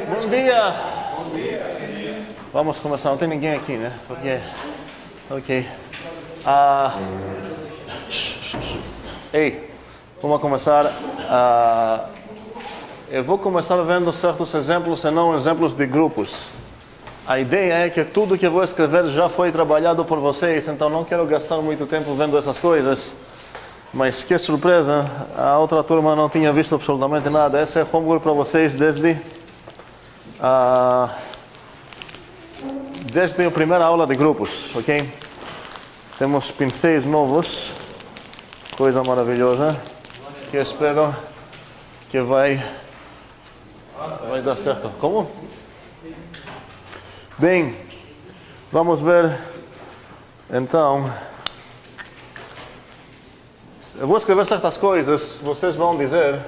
Bom dia! Vamos começar, não tem ninguém aqui, né? Ok. Ei, vamos começar. Eu vou começar vendo certos exemplos, e não exemplos de grupos. A ideia é que tudo que eu vou escrever já foi trabalhado por vocês, então não quero gastar muito tempo vendo essas coisas. Mas que surpresa, a outra turma não tinha visto absolutamente nada. Esse é homework para vocês desde a primeira aula de grupos, ok? Temos pincéis novos, coisa maravilhosa, que eu espero que vai dar certo. Como? Bem, vamos ver, então, eu vou escrever certas coisas, vocês vão dizer,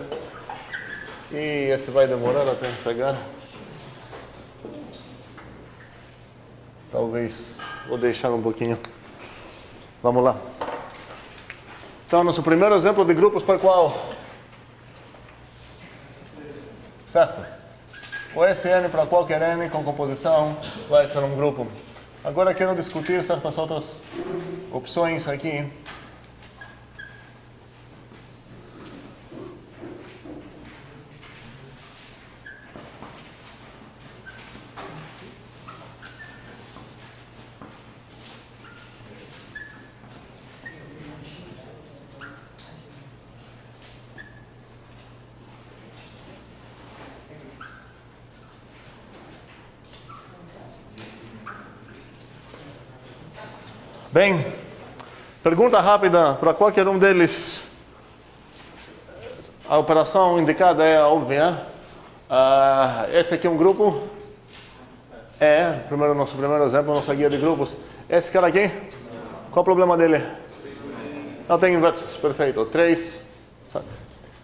e esse vai demorar até pegar. Talvez vou deixar um pouquinho. Vamos lá. Então, nosso primeiro exemplo de grupos foi qual? Certo? O SN para qualquer N com composição vai ser um grupo. Agora quero discutir certas outras opções aqui. Bem, pergunta rápida para qualquer um deles. A operação indicada é óbvia. Esse aqui é um grupo. Nosso primeiro exemplo, nossa guia de grupos. Esse cara aqui, qual o problema dele? Não tem inversos, perfeito. 3.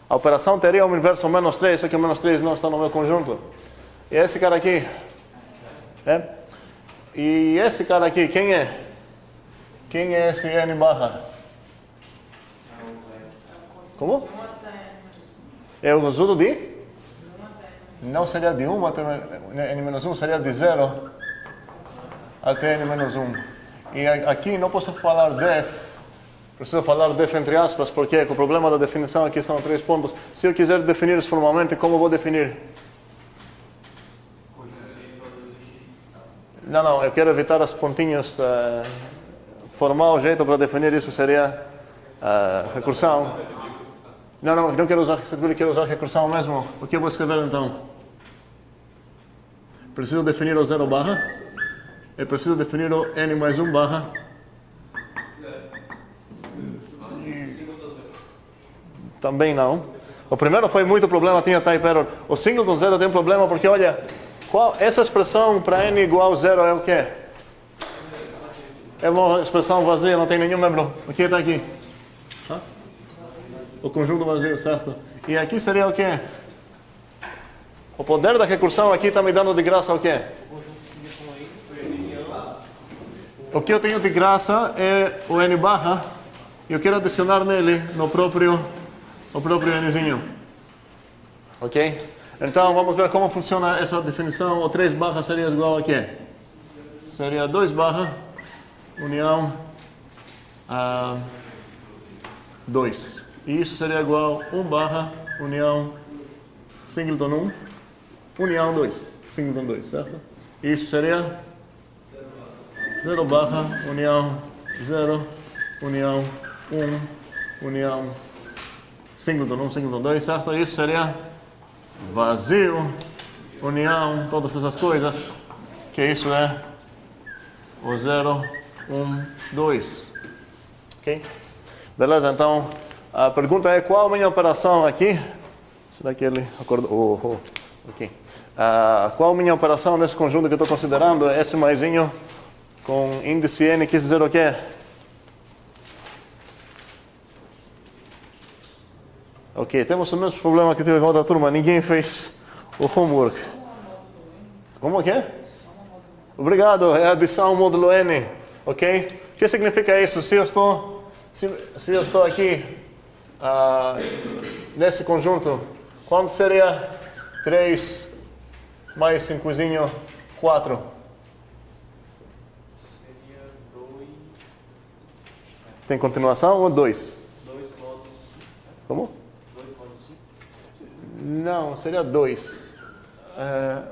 A operação teria um inverso menos 3, só que o menos 3 não está no meu conjunto. E esse cara aqui? E esse cara aqui, quem é? Quem é esse N barra? Como? É o conjunto de? Não seria de 1 até N-1, seria de 0 até N-1. E aqui não posso falar def, preciso falar def entre aspas, porque o problema da definição aqui são 3 pontos. Se eu quiser definir isso formalmente, como vou definir? Não, eu quero evitar as pontinhas. Formal jeito para definir isso seria recursão. Não quero usar resetability, quero usar recursão mesmo. O que eu vou escrever então? Preciso definir o 0 barra. Eu preciso definir o n mais 1 barra. Também não. O primeiro foi muito problema, tinha type error. O singleton 0 tem problema porque, olha, essa expressão para n igual a 0 é o quê? É uma expressão vazia, não tem nenhum membro. O que está aqui? O conjunto vazio, certo? E aqui seria o quê? O poder da recursão aqui está me dando de graça o quê? O que eu tenho de graça é o n barra. E eu quero adicionar nele no próprio nzinho. Ok? Então vamos ver como funciona essa definição. O 3 barra seria igual a quê? Seria 2 barra. União a 2. E isso seria igual a 1 barra união singleton 1, união 2. Singleton 2, certo? E isso seria 0 barra união 0, união 1, união singleton 1, singleton 2, certo? Isso seria vazio, união, todas essas coisas. Que isso é o 0, 1, 2. Ok? Beleza, então a pergunta é qual a minha operação aqui? Será que ele acordou? Ok. Qual a minha operação nesse conjunto que eu estou considerando? Esse maisinho com índice n quer dizer o quê? Ok, temos o mesmo problema que tive com a outra turma. Ninguém fez o homework. Como que é? Obrigado, é adição módulo n. Ok? O que significa isso? Se eu estou aqui nesse conjunto, quanto seria 3 mais 5, 4? Seria 2. Tem continuação ou 2? 2 modos. Como? 2 modos 5. Não, seria 2.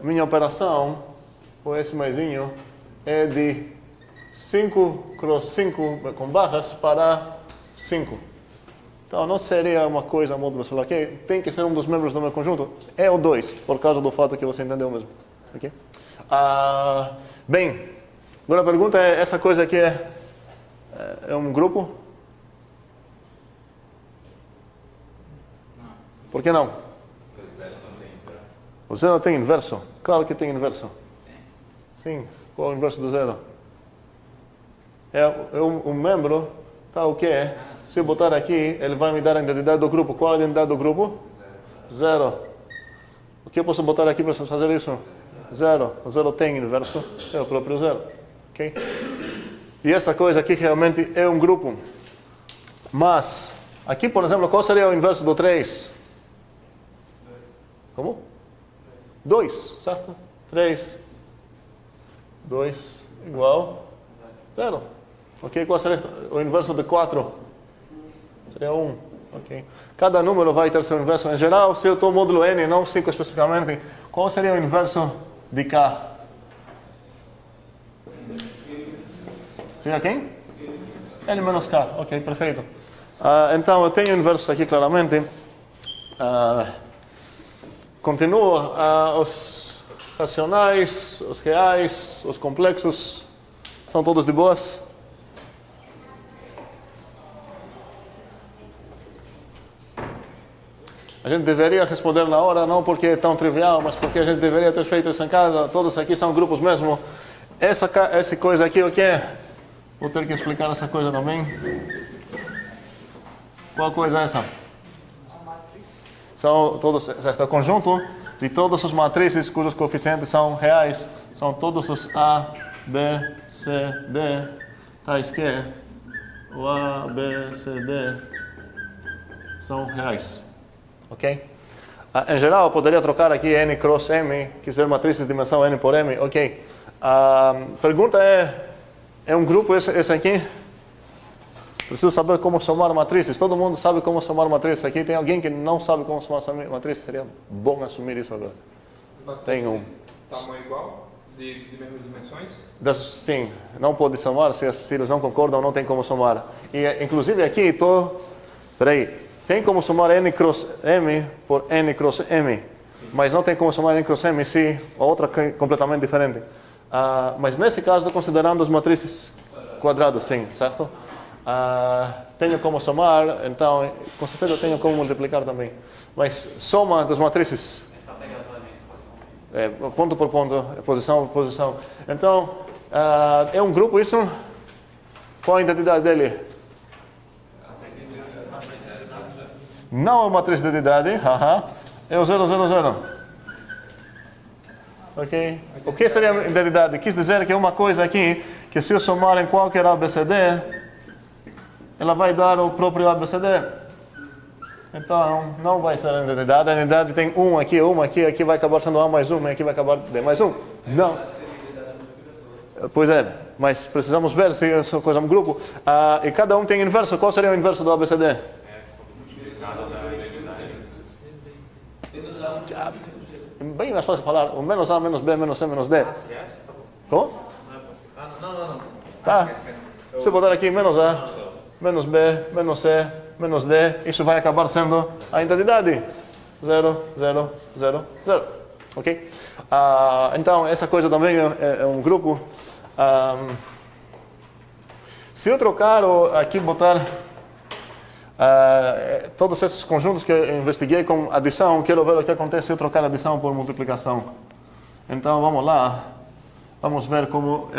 Minha operação, com esse maisinho, é de 5 x 5 com barras para 5. Então não seria uma coisa módulo celular, que tem que ser um dos membros do meu conjunto, é o 2, por causa do fato que você entendeu mesmo. Okay? Bem, agora a pergunta é, essa coisa aqui é um grupo? Não. Por que não? O zero tem inverso? Claro que tem inverso. Sim. Qual é o inverso do zero? Um membro, tá o quê? Se eu botar aqui, ele vai me dar a identidade do grupo. Qual é a identidade do grupo? Zero. O que eu posso botar aqui para fazer isso? Zero. O zero tem inverso, é o próprio zero. Okay? E essa coisa aqui realmente é um grupo. Mas, aqui, por exemplo, qual seria o inverso do 3? Como? 2, certo? 3, 2, igual 0. Ok, qual seria o inverso de 4? Seria 1. Ok. Cada número vai ter seu inverso. Em geral, se eu estou módulo n, não 5 especificamente, qual seria o inverso de k? Seria quem? N menos k. Ok, perfeito. Então, eu tenho o inverso aqui claramente. Continuo. Os racionais, os reais, os complexos, são todos de boas? A gente deveria responder na hora, não porque é tão trivial, mas porque a gente deveria ter feito isso em casa. Todos aqui são grupos mesmo. Essa coisa aqui, o que é? Vou ter que explicar essa coisa também. Qual coisa é essa? São todos, é o conjunto de todas as matrizes cujos coeficientes são reais. São todos os A, B, C, D, tais que o A, B, C, D são reais. Ok? Em geral, eu poderia trocar aqui N cross M, que ser matrizes de dimensão N por M. Ok. A pergunta é um grupo esse aqui? Preciso saber como somar matrizes. Todo mundo sabe como somar matrizes. Aqui tem alguém que não sabe como somar matrizes? Seria bom assumir isso agora. Tem um. Tamanho igual? De mesmas dimensões? Sim, não pode somar. Se eles não concordam, não tem como somar. E, inclusive, aqui estou... Peraí. Tem como somar N cross M por N cross M. Mas não tem como somar N cross M se a outra é completamente diferente. Mas nesse caso, estou considerando as matrizes quadradas, sim, certo? Tenho como somar, então, com certeza tenho como multiplicar também. Mas soma das matrizes. Ponto por ponto, posição por posição. Então, é um grupo isso? Qual a identidade dele? Não é uma matriz de identidade, é o 0, 0, 0. Ok? O que seria a identidade? Quis dizer que é uma coisa aqui, que se eu somar em qualquer ABCD, ela vai dar o próprio ABCD. Então, não vai ser a identidade. A identidade tem um aqui, aqui vai acabar sendo A mais 1, e aqui vai acabar D mais 1. Não. Pois é, mas precisamos ver se é coisa um grupo. E cada um tem inverso. Qual seria o inverso do ABCD? Bem mais fácil falar. O menos A, menos B, menos C, menos D. Como? Não. Tá. Se eu botar aqui menos A, menos B, menos C, menos D, isso vai acabar sendo a identidade. 0, 0, 0, 0. Ok? Então, essa coisa também é um grupo. Se eu trocar aqui, botar todos esses conjuntos que eu investiguei com adição, quero ver o que acontece se eu trocar adição por multiplicação. Então, vamos lá. Vamos ver como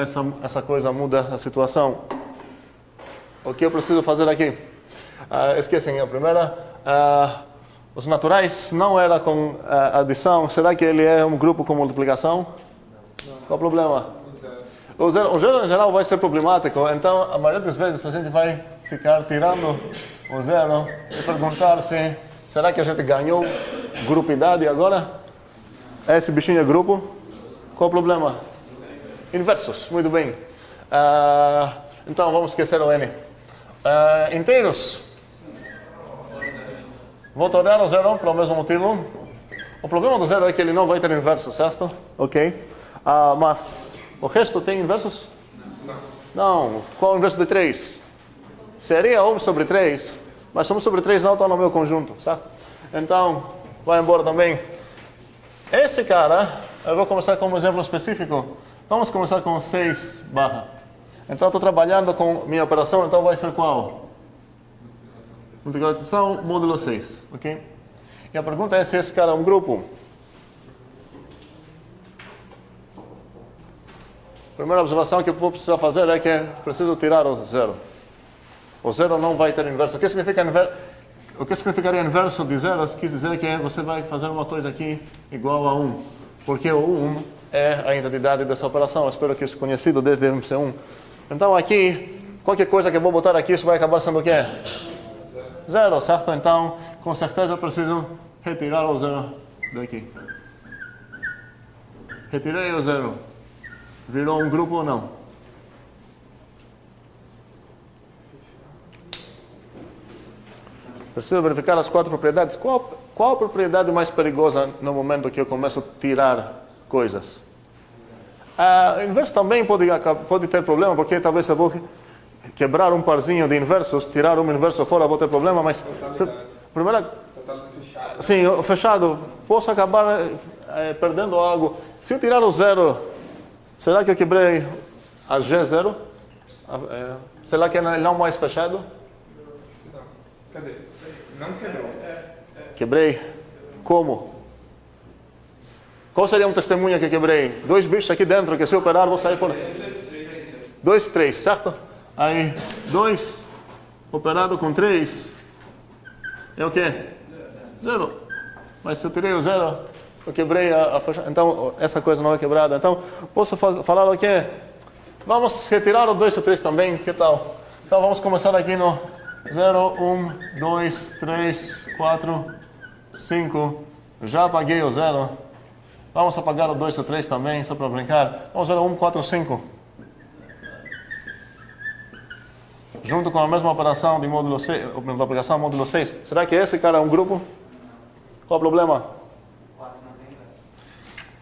essa coisa muda a situação. O que eu preciso fazer aqui? Esquecem a primeira. Os naturais não era com adição. Será que ele é um grupo com multiplicação? Não. Qual o problema? O zero em geral vai ser problemático. Então, a maioria das vezes a gente vai ficar tirando o zero e perguntar se será que a gente ganhou grupidade agora? Esse bichinho é grupo? Qual o problema? Inversos, muito bem. Então vamos esquecer o n. Inteiros. Vou tornar o zero pelo mesmo motivo. O problema do zero é que ele não vai ter inverso, certo? Ok. Mas o resto tem inversos? Não. Qual é o inverso de 3? Seria 1 sobre 3, mas 1 sobre 3 não está no meu conjunto, certo? Então, vai embora também. Esse cara, eu vou começar com um exemplo específico. Vamos começar com 6 barra. Então, estou trabalhando com minha operação, então vai ser qual? Multiplicação módulo 6, ok? E a pergunta é se esse cara é um grupo. A primeira observação que eu vou precisar fazer é que preciso tirar o zero. O zero não vai ter inverso. O que significa inverso? O que significaria inverso de zero? Quer dizer que você vai fazer uma coisa aqui igual a 1. Porque o 1 é a identidade dessa operação. Eu espero que isso é conhecido desde MC1. Então aqui, qualquer coisa que eu vou botar aqui, isso vai acabar sendo o quê? Zero, certo? Então, com certeza eu preciso retirar o zero daqui. Retirei o zero. Virou um grupo ou não? Preciso verificar as 4 propriedades. Qual a propriedade mais perigosa no momento que eu começo a tirar coisas? O inverso também pode ter problema, porque talvez eu vou quebrar um parzinho de inversos, tirar um inverso fora, vou ter problema, mas... Primeira... Sim, fechado. Posso acabar perdendo algo. Se eu tirar o zero, será que eu quebrei a G0? Será que ele não mais fechado? Não. Cadê? Não quebrou. Quebrei. Como? Qual seria um testemunha que quebrei? 2 bichos aqui dentro, que se eu operar, vou sair fora. 2, 3, certo? Aí, 2 operado com 3 é o quê? 0. Mas se eu tirei o 0, eu quebrei a fechada. Então, essa coisa não é quebrada. Então, posso falar o quê? Vamos retirar o 2 e o 3 também, que tal? Então, vamos começar aqui no 0, 1, 2, 3, 4, 5. Já apaguei o 0. Vamos apagar o 2 e o 3 também, só para brincar. Vamos ver o 1, 4, 5. Junto com a mesma operação de módulo 6, multiplicação módulo 6. Será que esse cara é um grupo? Qual o problema? 4 não tem inverso.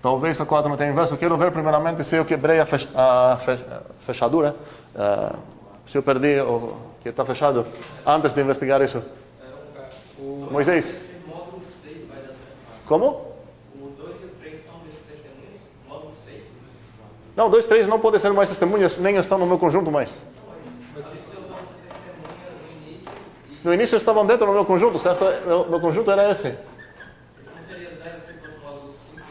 Talvez o 4 não tenha inverso. Eu quero ver primeiramente se eu quebrei a fechadura. Se eu perdi o que está fechado antes de investigar isso. Moisés? O módulo 6 vai dar certo. Como? O 2 e o 3 são testemunhas. O módulo 6 Não, 2, 3 não podem ser mais testemunhas, nem estão no meu conjunto mais. No início estavam dentro do meu conjunto, certo? Meu conjunto era esse. Não seria 0 se fosse o módulo 5 ou 6?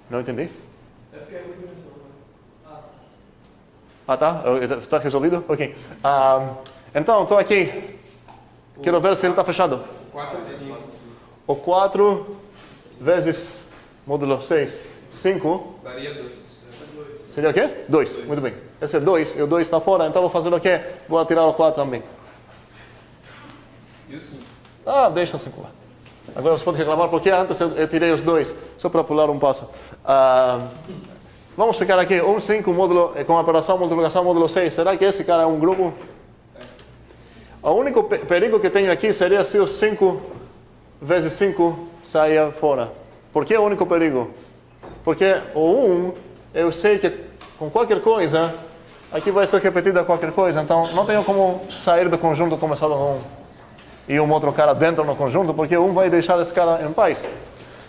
Não entendi? É porque é muito inversão. Tá? Está resolvido? Ok. Então, estou aqui. Quero ver se ele está fechado. 4 e 5. O 4 vezes módulo 6, 5. Daria 2. Seria o quê? 2. Muito bem. Esse é 2 e o 2 está fora, então vou fazer o quê? Vou tirar o 4 também. E o 5? Deixa o 5 lá. Agora você pode reclamar porque antes eu tirei os 2, só para pular um passo. Vamos ficar aqui, 1, 5 módulo, com a operação multiplicação módulo 6. Será que esse cara é um grupo? O único perigo que tenho aqui seria se o 5 vezes 5 saia fora. Por que o único perigo? Porque o 1, eu sei que com qualquer coisa, aqui vai ser repetida qualquer coisa, então não tenho como sair do conjunto começado no 1. E um outro cara dentro no conjunto, porque um vai deixar esse cara em paz.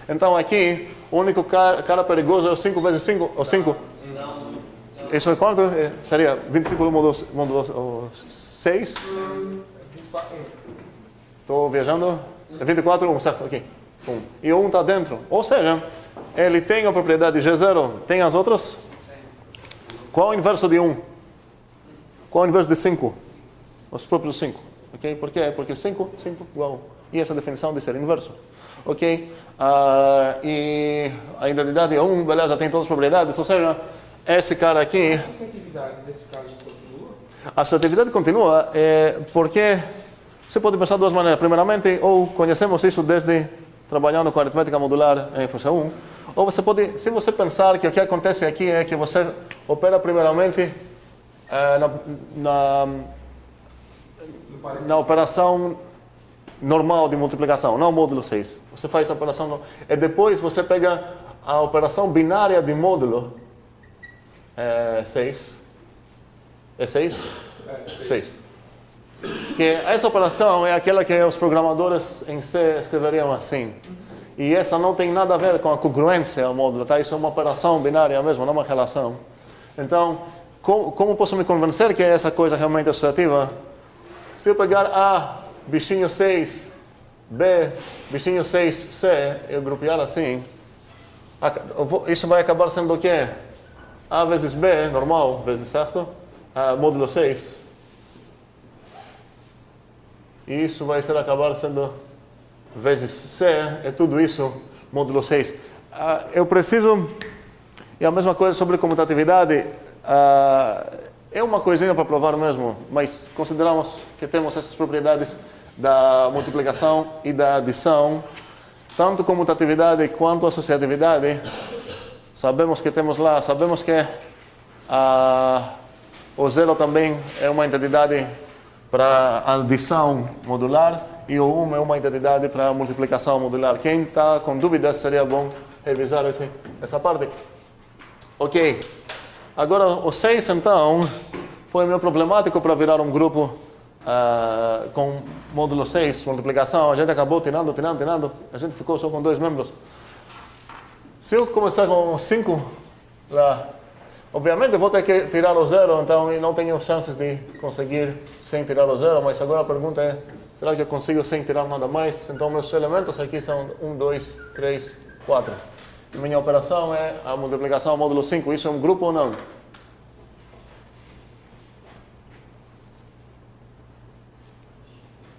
Então aqui, o único cara perigoso é o 5 vezes 5, ou 5. Isso é quanto? Seria 25 módulo 6? 24. Estou viajando? É 24, 1, certo? Aqui. 1. E o 1 está dentro. Ou seja, ele tem a propriedade G0. Tem as outras? Qual o inverso de 1? Qual o inverso de 5? Os próprios 5. Ok? Por quê? Porque 5 igual. E essa definição de ser inverso. Ok? E a identidade é 1, beleza, tem todas as propriedades. Ou seja, esse cara aqui... A associatividade nesse caso continua? A associatividade continua porque você pode pensar de duas maneiras. Primeiramente, ou conhecemos isso desde trabalhando com aritmética modular em função 1, ou você pode, se você pensar que o que acontece aqui é que você opera primeiramente na operação normal de multiplicação, não módulo 6. Você faz a operação e depois você pega a operação binária de módulo 6. É 6? 6. Que essa operação é aquela que os programadores em C escreveriam assim. E essa não tem nada a ver com a congruência ao módulo, tá? Isso é uma operação binária mesmo, não uma relação. Então, como posso me convencer que essa coisa realmente é associativa? Se eu pegar A, bichinho 6, B, bichinho 6, C, e grupear assim, isso vai acabar sendo o quê? A vezes B, normal, vezes certo? Módulo 6. E isso vai acabar sendo vezes C, é tudo isso, módulo 6. Eu preciso, e a mesma coisa sobre comutatividade, é uma coisinha para provar mesmo, mas consideramos que temos essas propriedades da multiplicação e da adição, tanto comutatividade quanto associatividade. Sabemos que temos lá, sabemos que o zero também é uma entidade para adição modular e o 1 é uma entidade para multiplicação modular. Quem está com dúvidas, seria bom revisar essa parte. Ok. Agora, o 6, então, foi meio problemático para virar um grupo com módulo 6, multiplicação. A gente acabou tirando. A gente ficou só com 2 membros. Se eu começar com 5 lá, obviamente eu vou ter que tirar o 0, então eu não tenho chances de conseguir sem tirar o 0, mas agora a pergunta é, será que eu consigo sem tirar nada mais? Então meus elementos aqui são 1, 2, 3, 4. E minha operação é a multiplicação módulo 5. Isso é um grupo ou não?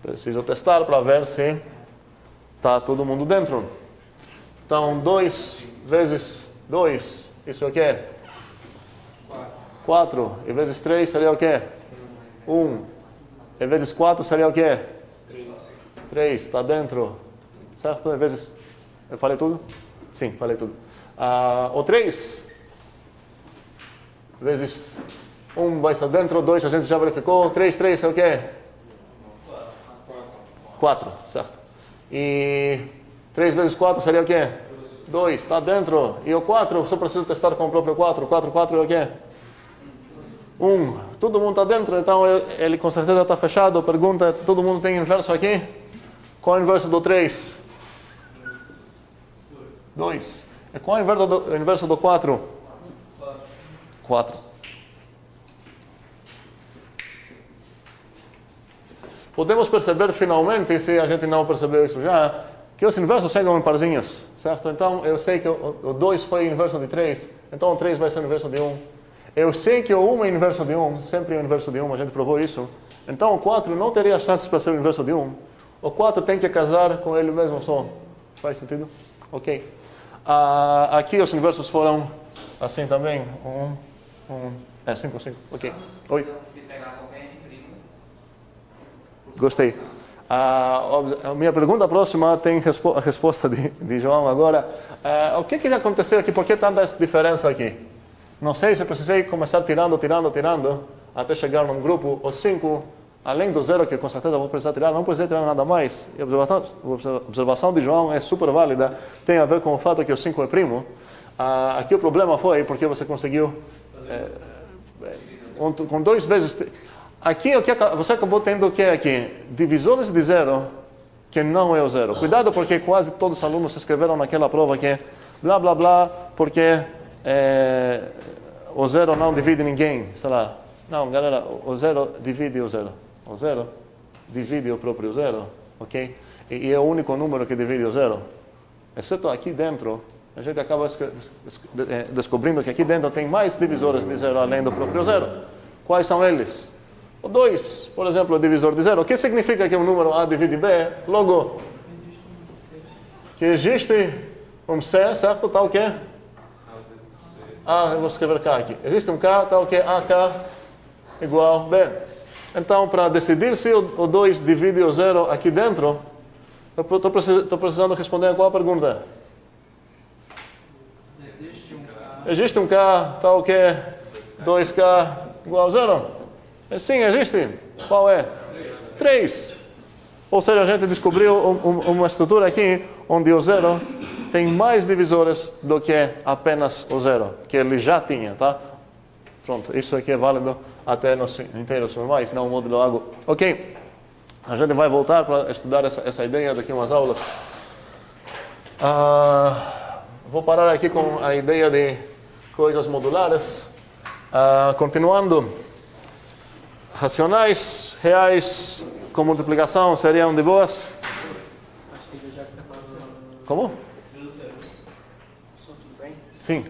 Preciso testar para ver se está todo mundo dentro. Então 2 vezes 2, isso é o quê? 4. E vezes 3 seria o quê? 1. E vezes 4 seria o quê? 3. Está dentro. Certo? E vezes... Eu falei tudo? Sim, falei tudo. O 3 vezes 1 vai estar dentro, 2 a gente já verificou. 3 é o quê? 4, certo. E 3 vezes 4 seria o quê? 2, está dentro. E o 4, só preciso testar com o próprio 4. 4 é o quê? 1. Todo mundo está dentro, então ele com certeza está fechado. Pergunta, todo mundo tem inverso aqui? Qual é o inverso do 3? 2. E qual é o inverso do 4? 4. Podemos perceber finalmente, se a gente não percebeu isso já, que os inversos chegam em parzinhos, certo? Então eu sei que o 2 foi o inverso de 3, então o 3 vai ser o inverso de 1. Eu sei que o 1 é o inverso de 1, sempre é o inverso de 1, a gente provou isso. Então o 4 não teria chances para ser o inverso de 1. O 4 tem que casar com ele mesmo só. Faz sentido? Ok. Aqui os inversos foram assim também. 5. Ok. Oi. Gostei. A minha pergunta próxima tem a resposta de João agora. O que aconteceu aqui? Por que tanta diferença aqui? Não sei se precisei começar tirando, até chegar num grupo. O 5, além do 0, que com certeza vou precisar tirar, não precisei tirar nada mais. E a observação de João é super válida. Tem a ver com o fato que o 5 é primo. Aqui o problema foi porque você conseguiu... com 2 vezes... Aqui você acabou tendo o que aqui? Divisores de 0, que não é o 0. Cuidado porque quase todos os alunos escreveram naquela prova que blá blá blá, porque o 0 não divide ninguém, sei lá. Não, galera, o 0 divide o 0. O 0 divide o próprio 0, ok? E é o único número que divide o 0. Exceto aqui dentro, a gente acaba descobrindo que aqui dentro tem mais divisores de 0 além do próprio 0. Quais são eles? O 2, por exemplo, é o divisor de 0. O que significa que um número A divide B? Logo, que existe um C, certo? Tá o quê? Eu vou escrever K aqui. Existe um K, tá o quê? AK igual B. Então, para decidir se o 2 divide o 0 aqui dentro, eu estou precisando responder a qual pergunta? Existe um K tal que 2K igual a 0? Sim, existe. Qual é? 3. Ou seja, a gente descobriu uma estrutura aqui onde o 0 tem mais divisores do que apenas o 0, que ele já tinha, tá? Pronto, isso aqui é válido até nos inteiros normais, não o módulo água. Ok, a gente vai voltar para estudar essa ideia daqui a umas aulas. Vou parar aqui com a ideia de coisas modulares. Continuando, racionais, reais, com multiplicação seriam de boas? Como? Sim.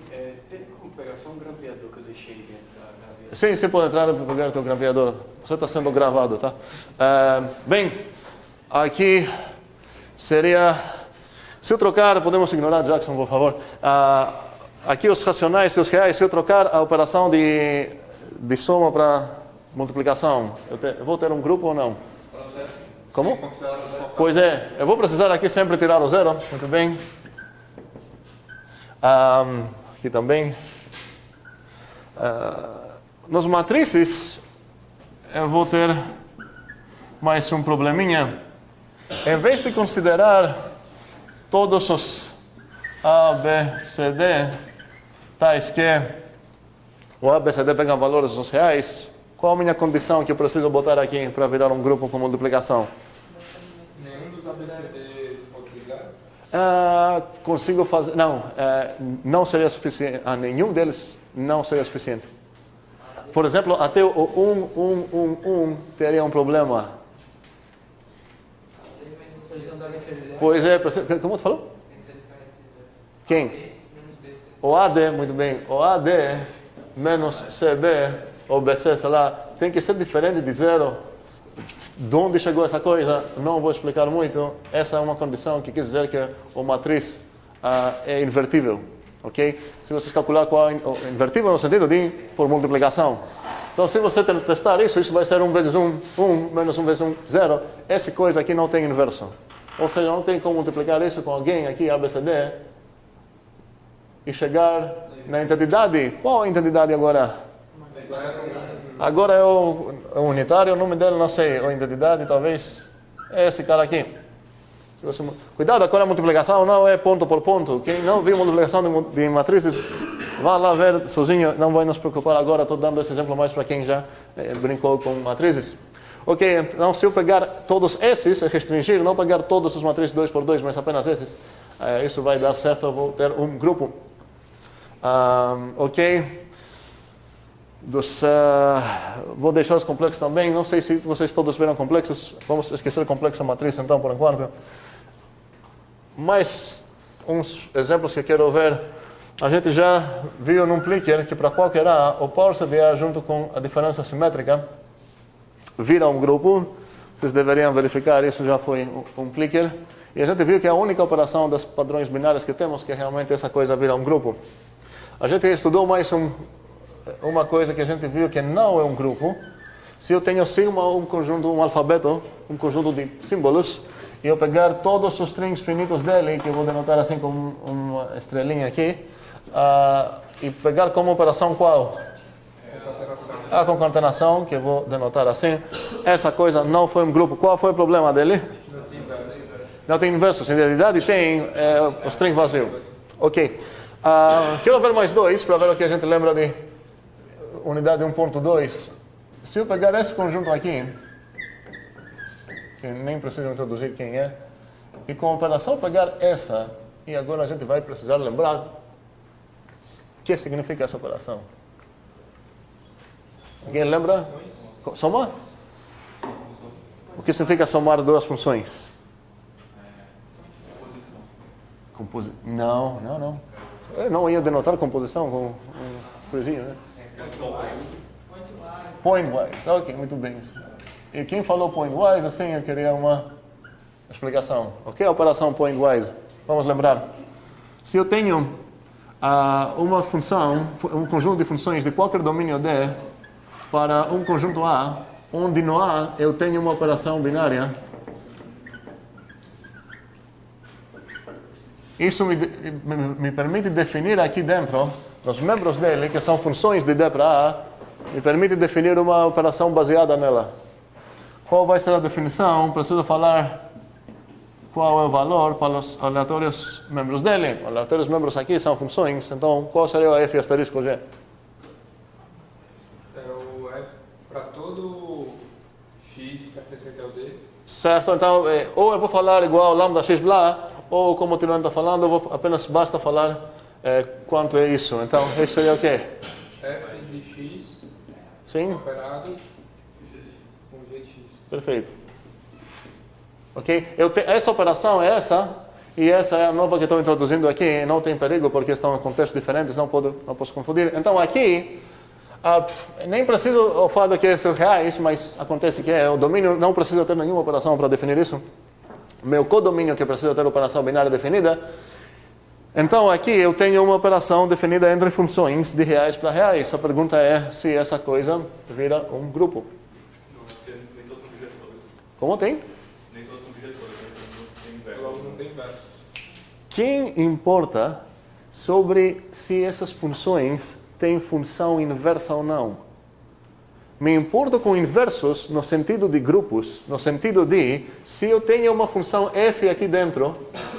Tem como pegar só um grampeador que eu deixei dentro da gaveta? Sim, você pode entrar e pegar o teu grampeador. Você está sendo gravado, tá? Bem, aqui seria... Se eu trocar, podemos ignorar, Jackson, por favor. Aqui os racionais e os reais, se eu trocar a operação de soma para multiplicação, eu vou ter um grupo ou não? Como? Pois é, eu vou precisar aqui sempre tirar o 0. Muito bem. Aqui também. Nos matrizes, eu vou ter mais um probleminha. Em vez de considerar todos os A, B, C, D, tais que o A, B, C, D pegam valores dos reais, qual a minha condição que eu preciso botar aqui para virar um grupo com multiplicação? Nenhum dos ABCD pode ligar? Consigo fazer... não seria suficiente. Nenhum deles não seria suficiente. Por exemplo, até o 1 teria um problema. Pois é, como tu falou? Quem? O AD, muito bem. O AD menos CB, ou BC, sei lá, tem que ser diferente de 0. De onde chegou essa coisa? Não vou explicar muito. Essa é uma condição que quer dizer que o matriz é invertível. Ok? Se vocês calcular qual é o invertível no sentido de por multiplicação. Então, se você testar isso, isso vai ser 1 vezes 1, 1 menos 1 vezes 1, 0. Essa coisa aqui não tem inverso. Ou seja, não tem como multiplicar isso com alguém aqui, ABCD, e chegar na entidade. Qual a entidade agora? Agora é o unitário, o nome dele não sei, a entidade talvez é esse cara aqui. Se você... Cuidado, agora a multiplicação não é ponto por ponto. Quem não viu multiplicação de matrizes, vá lá ver sozinho, não vai nos preocupar agora, estou dando esse exemplo mais para quem já brincou com matrizes. Ok, então se eu pegar todos esses, restringir, não pegar todos os matrizes 2 por 2, mas apenas esses, isso vai dar certo, eu vou ter um grupo. Ok. Vou deixar os complexos também, não sei se vocês todos viram complexos, vamos esquecer complexo matriz então por enquanto. Mais uns exemplos que quero ver. A gente já viu num Plicker que para qualquer A, o power CDA junto com a diferença simétrica vira um grupo. Vocês deveriam verificar, isso já foi um Plicker. E a gente viu que a única operação das padrões binários que temos que realmente essa coisa vira um grupo. A gente estudou mais uma coisa que a gente viu que não é um grupo. Se eu tenho sigma, um conjunto, um alfabeto, um conjunto de símbolos, e eu pegar todos os strings finitos dele, que eu vou denotar assim com uma estrelinha aqui, e pegar como operação qual? A concatenação, que eu vou denotar assim. Essa coisa não foi um grupo. Qual foi o problema dele? Não tem inverso. Se a identidade tem o string vazio. Ok. Quero ver mais dois, para ver o que a gente lembra de unidade 1.2. Se eu pegar esse conjunto aqui, que nem preciso introduzir quem é, e com a operação pegar essa, e agora a gente vai precisar lembrar o que significa essa operação. Alguém lembra? Somar? O que significa somar duas funções? Composição. Não. Eu não ia denotar composição com um coisinho, né? Pointwise. Ok, muito bem. E quem falou pointwise, assim, eu queria uma explicação. O que é a operação pointwise? Vamos lembrar. Se eu tenho uma função, um conjunto de funções de qualquer domínio D, para um conjunto A, onde no A eu tenho uma operação binária. Isso me permite definir aqui dentro, nos membros dele, que são funções de D para A, me permite definir uma operação baseada nela. Qual vai ser a definição? Preciso falar qual é o valor para os aleatórios membros dele. Os aleatórios membros aqui são funções, então qual seria o f asterisco g? É o f para todo x pertencente ao d. Certo, então ou eu vou falar igual lambda x blá, ou como o Tirone está falando, apenas basta falar quanto é isso. Então, isso seria o quê? F de x Sim? operado com gx. Perfeito. Ok? Essa operação é essa, e essa é a nova que estou introduzindo aqui. Não tem perigo, porque estão em contextos diferentes, não posso confundir. Então, aqui, nem preciso falar do que é reais, mas acontece que o domínio não precisa ter nenhuma operação para definir isso. Meu codomínio que precisa ter operação binária definida. Então aqui eu tenho uma operação definida entre funções de reais para reais. A pergunta é se essa coisa vira um grupo. Não, porque nem todos são objetores. Como tem? Nem todos são objetores, tem inverso. Logo não tem inverso. Quem importa sobre se essas funções têm função inversa ou não? Me importo com inversos no sentido de grupos, no sentido de, se eu tenho uma função f aqui dentro,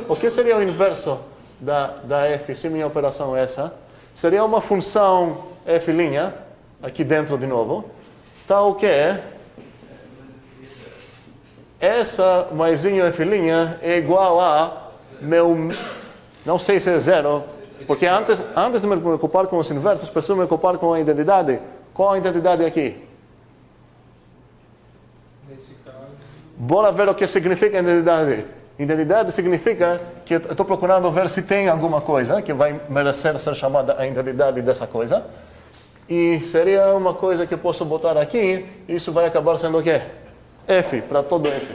o que seria o inverso da f, se minha operação é essa? Seria uma função f', aqui dentro de novo, tal que essa maisinho f' é igual a meu, não sei se é zero, porque antes de me ocupar com os inversos, preciso me ocupar com a identidade. Qual a identidade aqui? Nesse caso, Bora ver o que significa identidade. Identidade significa que eu estou procurando ver se tem alguma coisa que vai merecer ser chamada a identidade dessa coisa. E seria uma coisa que eu posso botar aqui, e isso vai acabar sendo o quê? F, para todo F.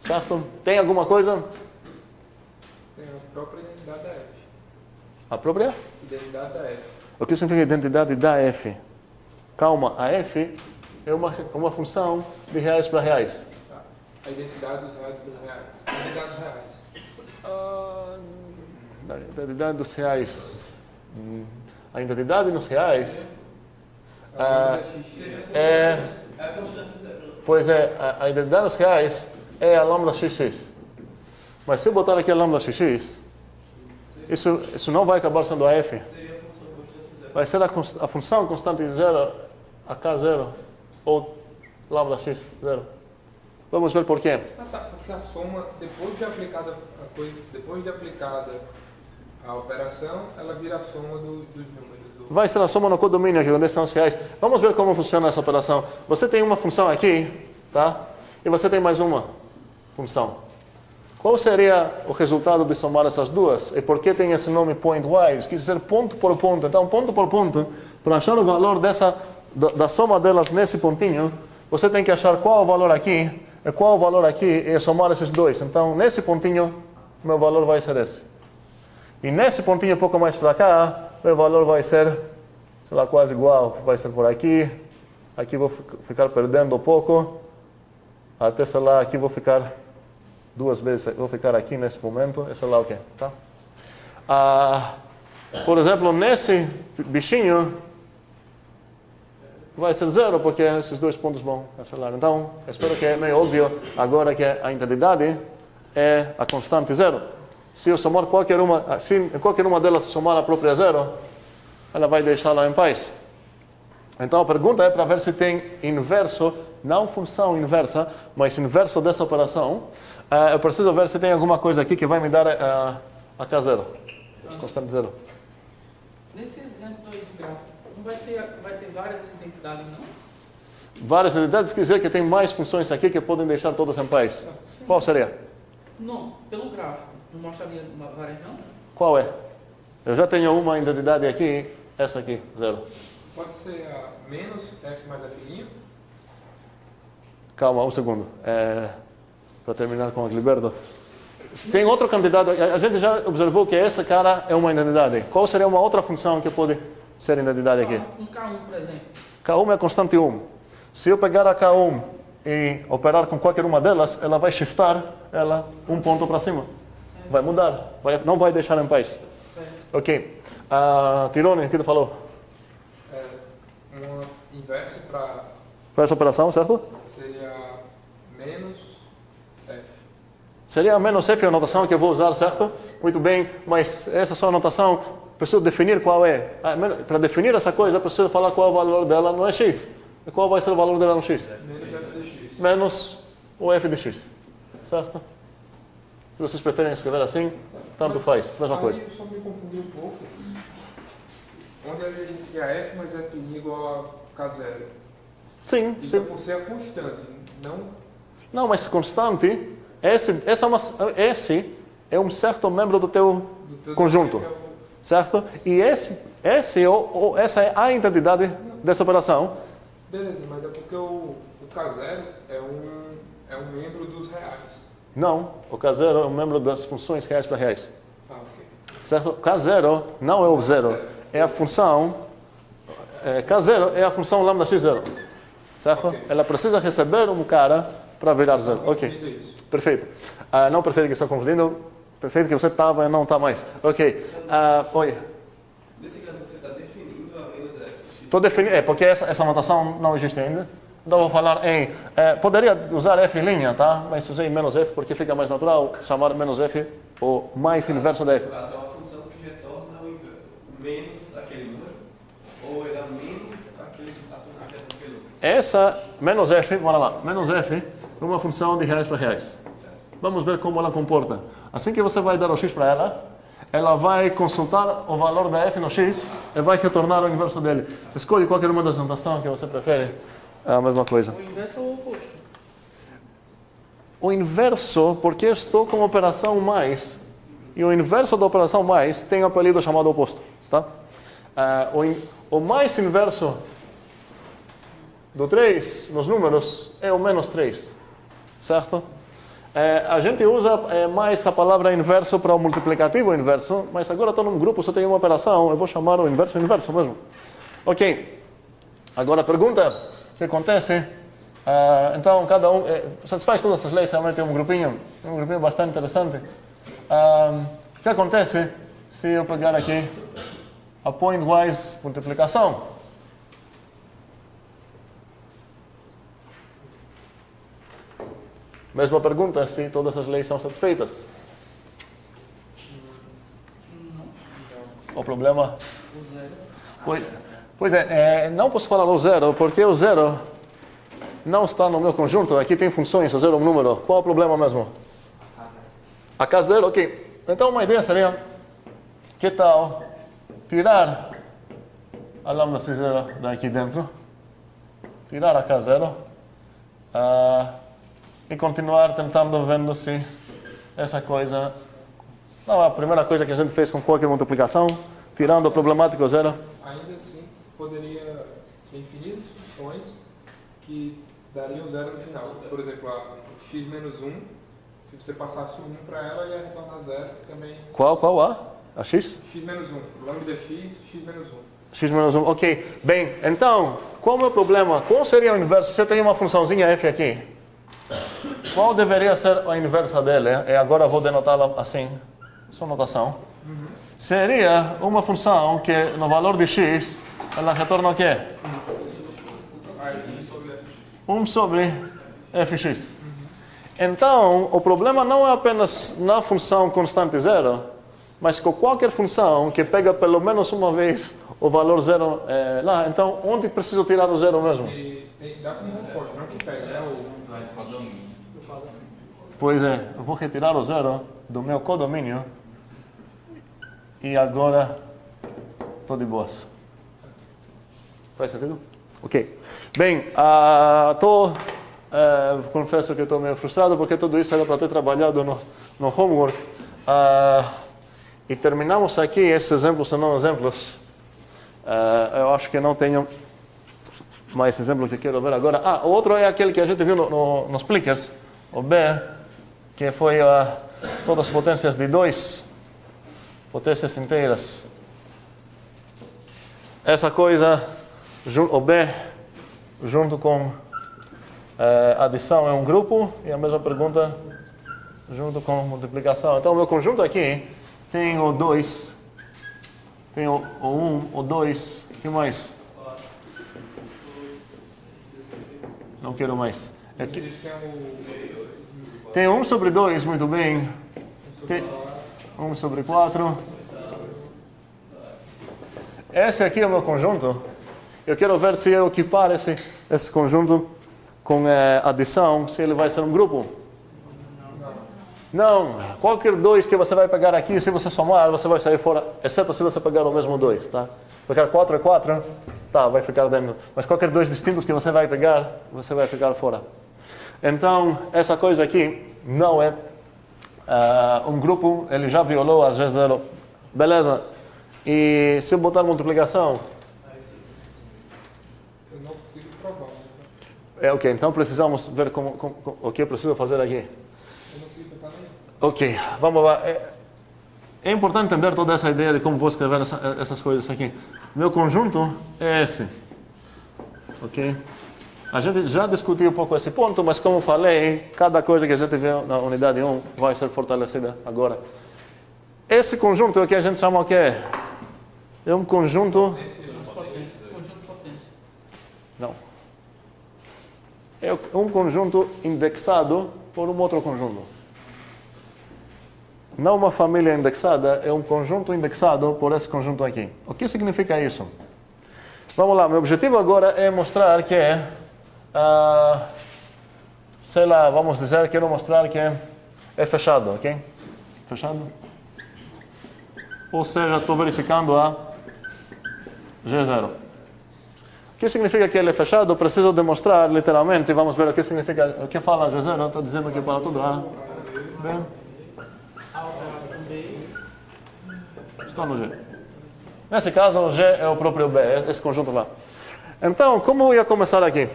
Certo? Tem alguma coisa? tem a própria identidade da f. A própria? Identidade da f. O que significa identidade da F? Calma, a F é uma função de reais para reais. Tá. A identidade dos reais para os reais. A identidade dos reais. A identidade dos reais. A identidade nos reais A x. é... É a constante zero. Pois é, a identidade dos reais é a lambda xx. Mas se eu botar aqui a lambda xx, isso não vai acabar sendo a F. Seria a função constante zero. Vai ser a função constante de zero, a k0, ou lambda x, zero. Vamos ver por quê. Ah, tá, porque a soma, depois de aplicada a operação, ela vira a soma dos números. Vai ser a soma no codomínio aqui, onde estão os reais. Vamos ver como funciona essa operação. Você tem uma função aqui, tá? E você tem mais uma função. Qual seria o resultado de somar essas duas? E por que tem esse nome pointwise? Quer dizer ponto por ponto. Então, ponto por ponto, para achar o valor da soma delas nesse pontinho, você tem que achar qual o valor aqui e qual o valor aqui e somar esses dois. Então, nesse pontinho, meu valor vai ser esse. E nesse pontinho um pouco mais para cá, meu valor vai ser, sei lá, quase igual. Vai ser por aqui. Aqui vou ficar perdendo um pouco. Até, sei lá, aqui vou ficar duas vezes. Vou ficar aqui nesse momento. Sei lá o quê, tá? Por exemplo, nesse bichinho, vai ser zero, porque esses dois pontos vão cancelar. Então, espero que é meio óbvio agora que a identidade é a constante zero. Se eu somar qualquer uma delas somar a própria zero, ela vai deixá-la em paz. Então a pergunta é para ver se tem inverso, não função inversa, mas inverso dessa operação. Eu preciso ver se tem alguma coisa aqui que vai me dar a K0, constante zero. Nesse exemplo aí do gráfico, não vai ter várias identidades, não? Várias identidades quer dizer que tem mais funções aqui que podem deixar todas em paz. Qual seria? Não, pelo gráfico. Não mostraria várias, não? Qual é? Eu já tenho uma identidade aqui, essa aqui, zero. Pode ser a menos f mais f'? Calma, um segundo. Para terminar com o Gilberto. Tem outro candidato. A gente já observou que essa cara é uma identidade. Qual seria uma outra função que pode ser identidade aqui? Um K1, por exemplo. K1 é a constante 1. Se eu pegar a K1 e operar com qualquer uma delas, ela vai shiftar ela um ponto para cima. Vai mudar, não vai deixar em paz. Certo. Ok. Tirone, o que tu falou? Uma inverso para Essa operação, certo? seria menos F. Seria menos F a notação que eu vou usar, certo? Muito bem, mas essa só a notação, preciso definir qual é. Para definir essa coisa, preciso falar qual é o valor dela no X. E qual vai ser o valor dela no X? Menos F de X. Menos o F de X. Certo? Se vocês preferem escrever assim, tanto faz, mesma coisa. Aí só me confundi um pouco. Onde é a F mais F' igual a K0. Sim, Isso é sim. por ser a constante, não... Não, mas constante, esse é um certo membro do teu do teu conjunto. que é o- Certo? E essa é a identidade dessa operação. Beleza, mas é porque o K0 é um membro dos reais. Não, o K0 é um membro das funções reais para reais. Ah, ok. Certo? K0 não é o zero, é a função... K0 é a função lambda x0. Certo? Ok. Ela precisa receber um cara para virar zero. Ok. Confundido isso. Perfeito. Não perfeito que estou confundindo, perfeito que você estava e não está mais. Ok. Oi. Nesse caso, você está definindo a menos F. Estou definindo, porque essa notação não existe ainda. Então vou falar em... poderia usar F em linha, tá? Mas usei menos F porque fica mais natural chamar menos F o mais inverso da F. No caso, é uma função que retorna o menos aquele número, ou era menos a função que retorna aquele número. Essa menos F, bora lá, menos F é uma função de reais para reais. Vamos ver como ela comporta. Assim que você vai dar o x para ela vai consultar o valor da F no x e vai retornar o inverso dele. Escolhe qualquer uma das notações que você prefere. É a mesma coisa. O inverso ou o oposto? O inverso, porque eu estou com a operação mais, e o inverso da operação mais tem um apelido chamado oposto. Tá? O mais inverso do 3 nos números é o menos 3. Certo? A gente usa mais a palavra inverso para o multiplicativo inverso, mas agora estou num grupo, só tem uma operação, eu vou chamar o inverso mesmo. Ok. Agora a pergunta que acontece, então cada um satisfaz todas essas leis, realmente é um grupinho bastante interessante. O que acontece se eu pegar aqui a pointwise multiplicação? Mesma pergunta, se todas as leis são satisfeitas. O problema... O zero. Pois é, não posso falar o zero, porque o zero não está no meu conjunto. Aqui tem funções, o zero é um número. Qual é o problema mesmo? A K0, ok. Então uma ideia seria, que tal tirar a lambda x0 daqui dentro, tirar a K0, e continuar tentando vendo se essa coisa... Não, a primeira coisa que a gente fez com qualquer multiplicação, tirando o problemático zero. Ainda assim, poderia ser infinitas funções que dariam zero no final. Por exemplo, a x menos 1, se você passasse o 1 para ela, ia retornar zero, que também... Qual a x? x menos 1. Lambda x, x menos 1. X menos 1, ok. Bem, então, qual é o meu problema? Qual seria o inverso? Se eu tenho uma funçãozinha f aqui, qual deveria ser a inversa dele? E agora vou denotá-la assim, só notação. Seria uma função que no valor de x, ela retorna o quê? 1 sobre fx. Então, o problema não é apenas na função constante zero, mas com qualquer função que pega pelo menos uma vez o valor zero lá. Então, onde preciso tirar o zero mesmo? E dá como resposta, não que pega, né? Pois é, eu vou retirar o zero do meu codomínio e agora estou de boas. Faz sentido? Ok. Bem, confesso que estou meio frustrado porque tudo isso era para ter trabalhado no homework. E terminamos aqui esses exemplos são não exemplos. Eu acho que não tenho mais exemplos que quero ver agora. O outro é aquele que a gente viu nos plickers, o B, que foi todas as potências de 2, potências inteiras. essa coisa, o B, junto com adição é um grupo, e a mesma pergunta junto com multiplicação. Então, o meu conjunto aqui tem o 2, tem o 1, o 2, o que mais? Não quero mais. Aqui. Tem 1 sobre 2, muito bem. Tem 1 sobre 4. Esse aqui é o meu conjunto. Eu quero ver se eu equipar esse conjunto com adição, se ele vai ser um grupo. Não. Qualquer 2 que você vai pegar aqui, se você somar, você vai sair fora, exceto se você pegar o mesmo 2, tá? Pegar 4 é 4, tá, vai ficar dentro. Mas qualquer 2 distintos que você vai pegar, você vai ficar fora. Então, essa coisa aqui não é um grupo, ele já violou a G0. Beleza. E se eu botar multiplicação? Eu não consigo provar. Ok, então precisamos ver o que eu preciso fazer aqui. Eu não consigo pensar nem. Ok, vamos lá. É importante entender toda essa ideia de como vou escrever essas coisas aqui. Meu conjunto é esse. Ok? A gente já discutiu um pouco esse ponto, mas como falei, cada coisa que a gente vê na unidade 1 vai ser fortalecida agora. Esse conjunto é o que a gente chama o quê? É um conjunto... Conjunto potência. Não. É um conjunto indexado por um outro conjunto. Não uma família indexada, é um conjunto indexado por esse conjunto aqui. O que significa isso? Vamos lá, meu objetivo agora é mostrar que sei lá, vamos dizer, quero mostrar que é fechado, ok? Fechado? Ou seja, estou verificando a G0. O que significa que ele é fechado? Preciso demonstrar literalmente, vamos ver o que significa, o que fala G0, está dizendo que para tudo A, B, A operada com B. está no G. Nesse caso, o G é o próprio B, esse conjunto lá. Então, como eu ia começar aqui?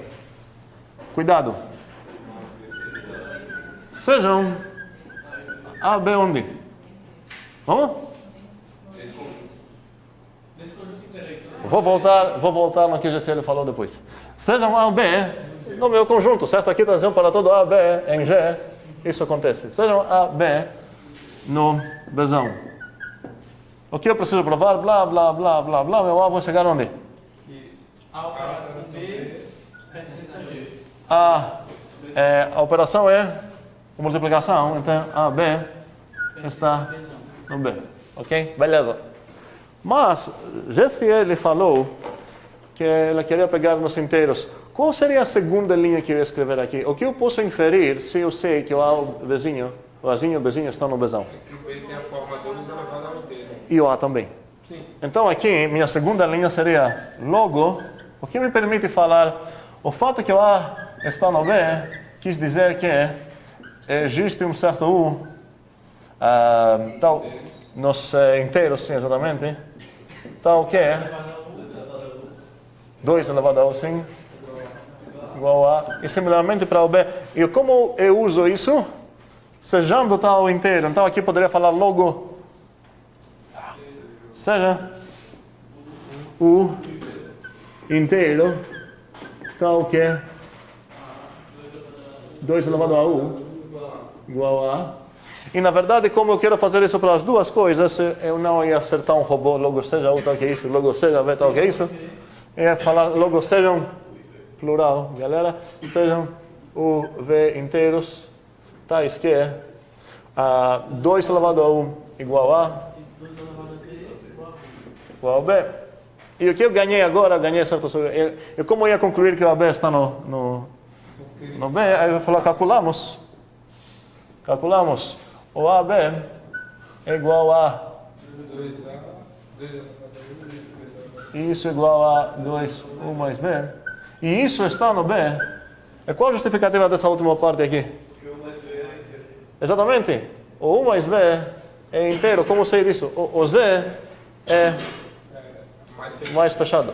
Cuidado. Sejam A, B onde? Vamos? Nesse conjunto inteiro aí. Vou voltar no que o GCL falou depois. Sejam A ou B no meu conjunto, certo? Aqui está dizendo para todo A, B em G. Isso acontece. Sejam A, B no Bzão. O que eu preciso provar? Blá, blá, blá, blá, blá. Meu A vai chegar onde? A operada com B pertence a G. A operação é multiplicação. Então, A, B está no B. Ok? Beleza. Mas, GCL falou que ela queria pegar nos inteiros. Qual seria a segunda linha que eu ia escrever aqui? O que eu posso inferir se eu sei que o A, o Bzinho, o Azinho e o Bzinho estão no Bzão? Que o B tem a forma 2 elevado ao inteiro. E o A também. Sim. Então aqui, minha segunda linha seria logo, o que me permite falar, o fato que o A está no B, quis dizer que existe um certo U, tal, nos inteiros, sim, exatamente, tal que 2 elevado a U, sim, igual a, e similarmente para o B. E como eu uso isso? Sejando tal inteiro. Então aqui poderia falar logo, seja o inteiro tal que 2 elevado a U igual a... E na verdade, como eu quero fazer isso para as duas coisas, eu não ia acertar um robô, logo seja U tal que isso, logo seja V tal que isso. Eu ia falar logo sejam, plural, galera, sejam o V inteiros tais que 2 elevado a U igual a igual a B. E o que eu ganhei agora, ganhei certo sobre... E como eu ia concluir que o AB está no B, aí eu falo, calculamos. O AB é igual a... Isso é igual a 2, U mais B. E isso está no B. E qual a justificativa dessa última parte aqui? Exatamente. O U mais B é inteiro. Como sei disso? O Z é mais fechado.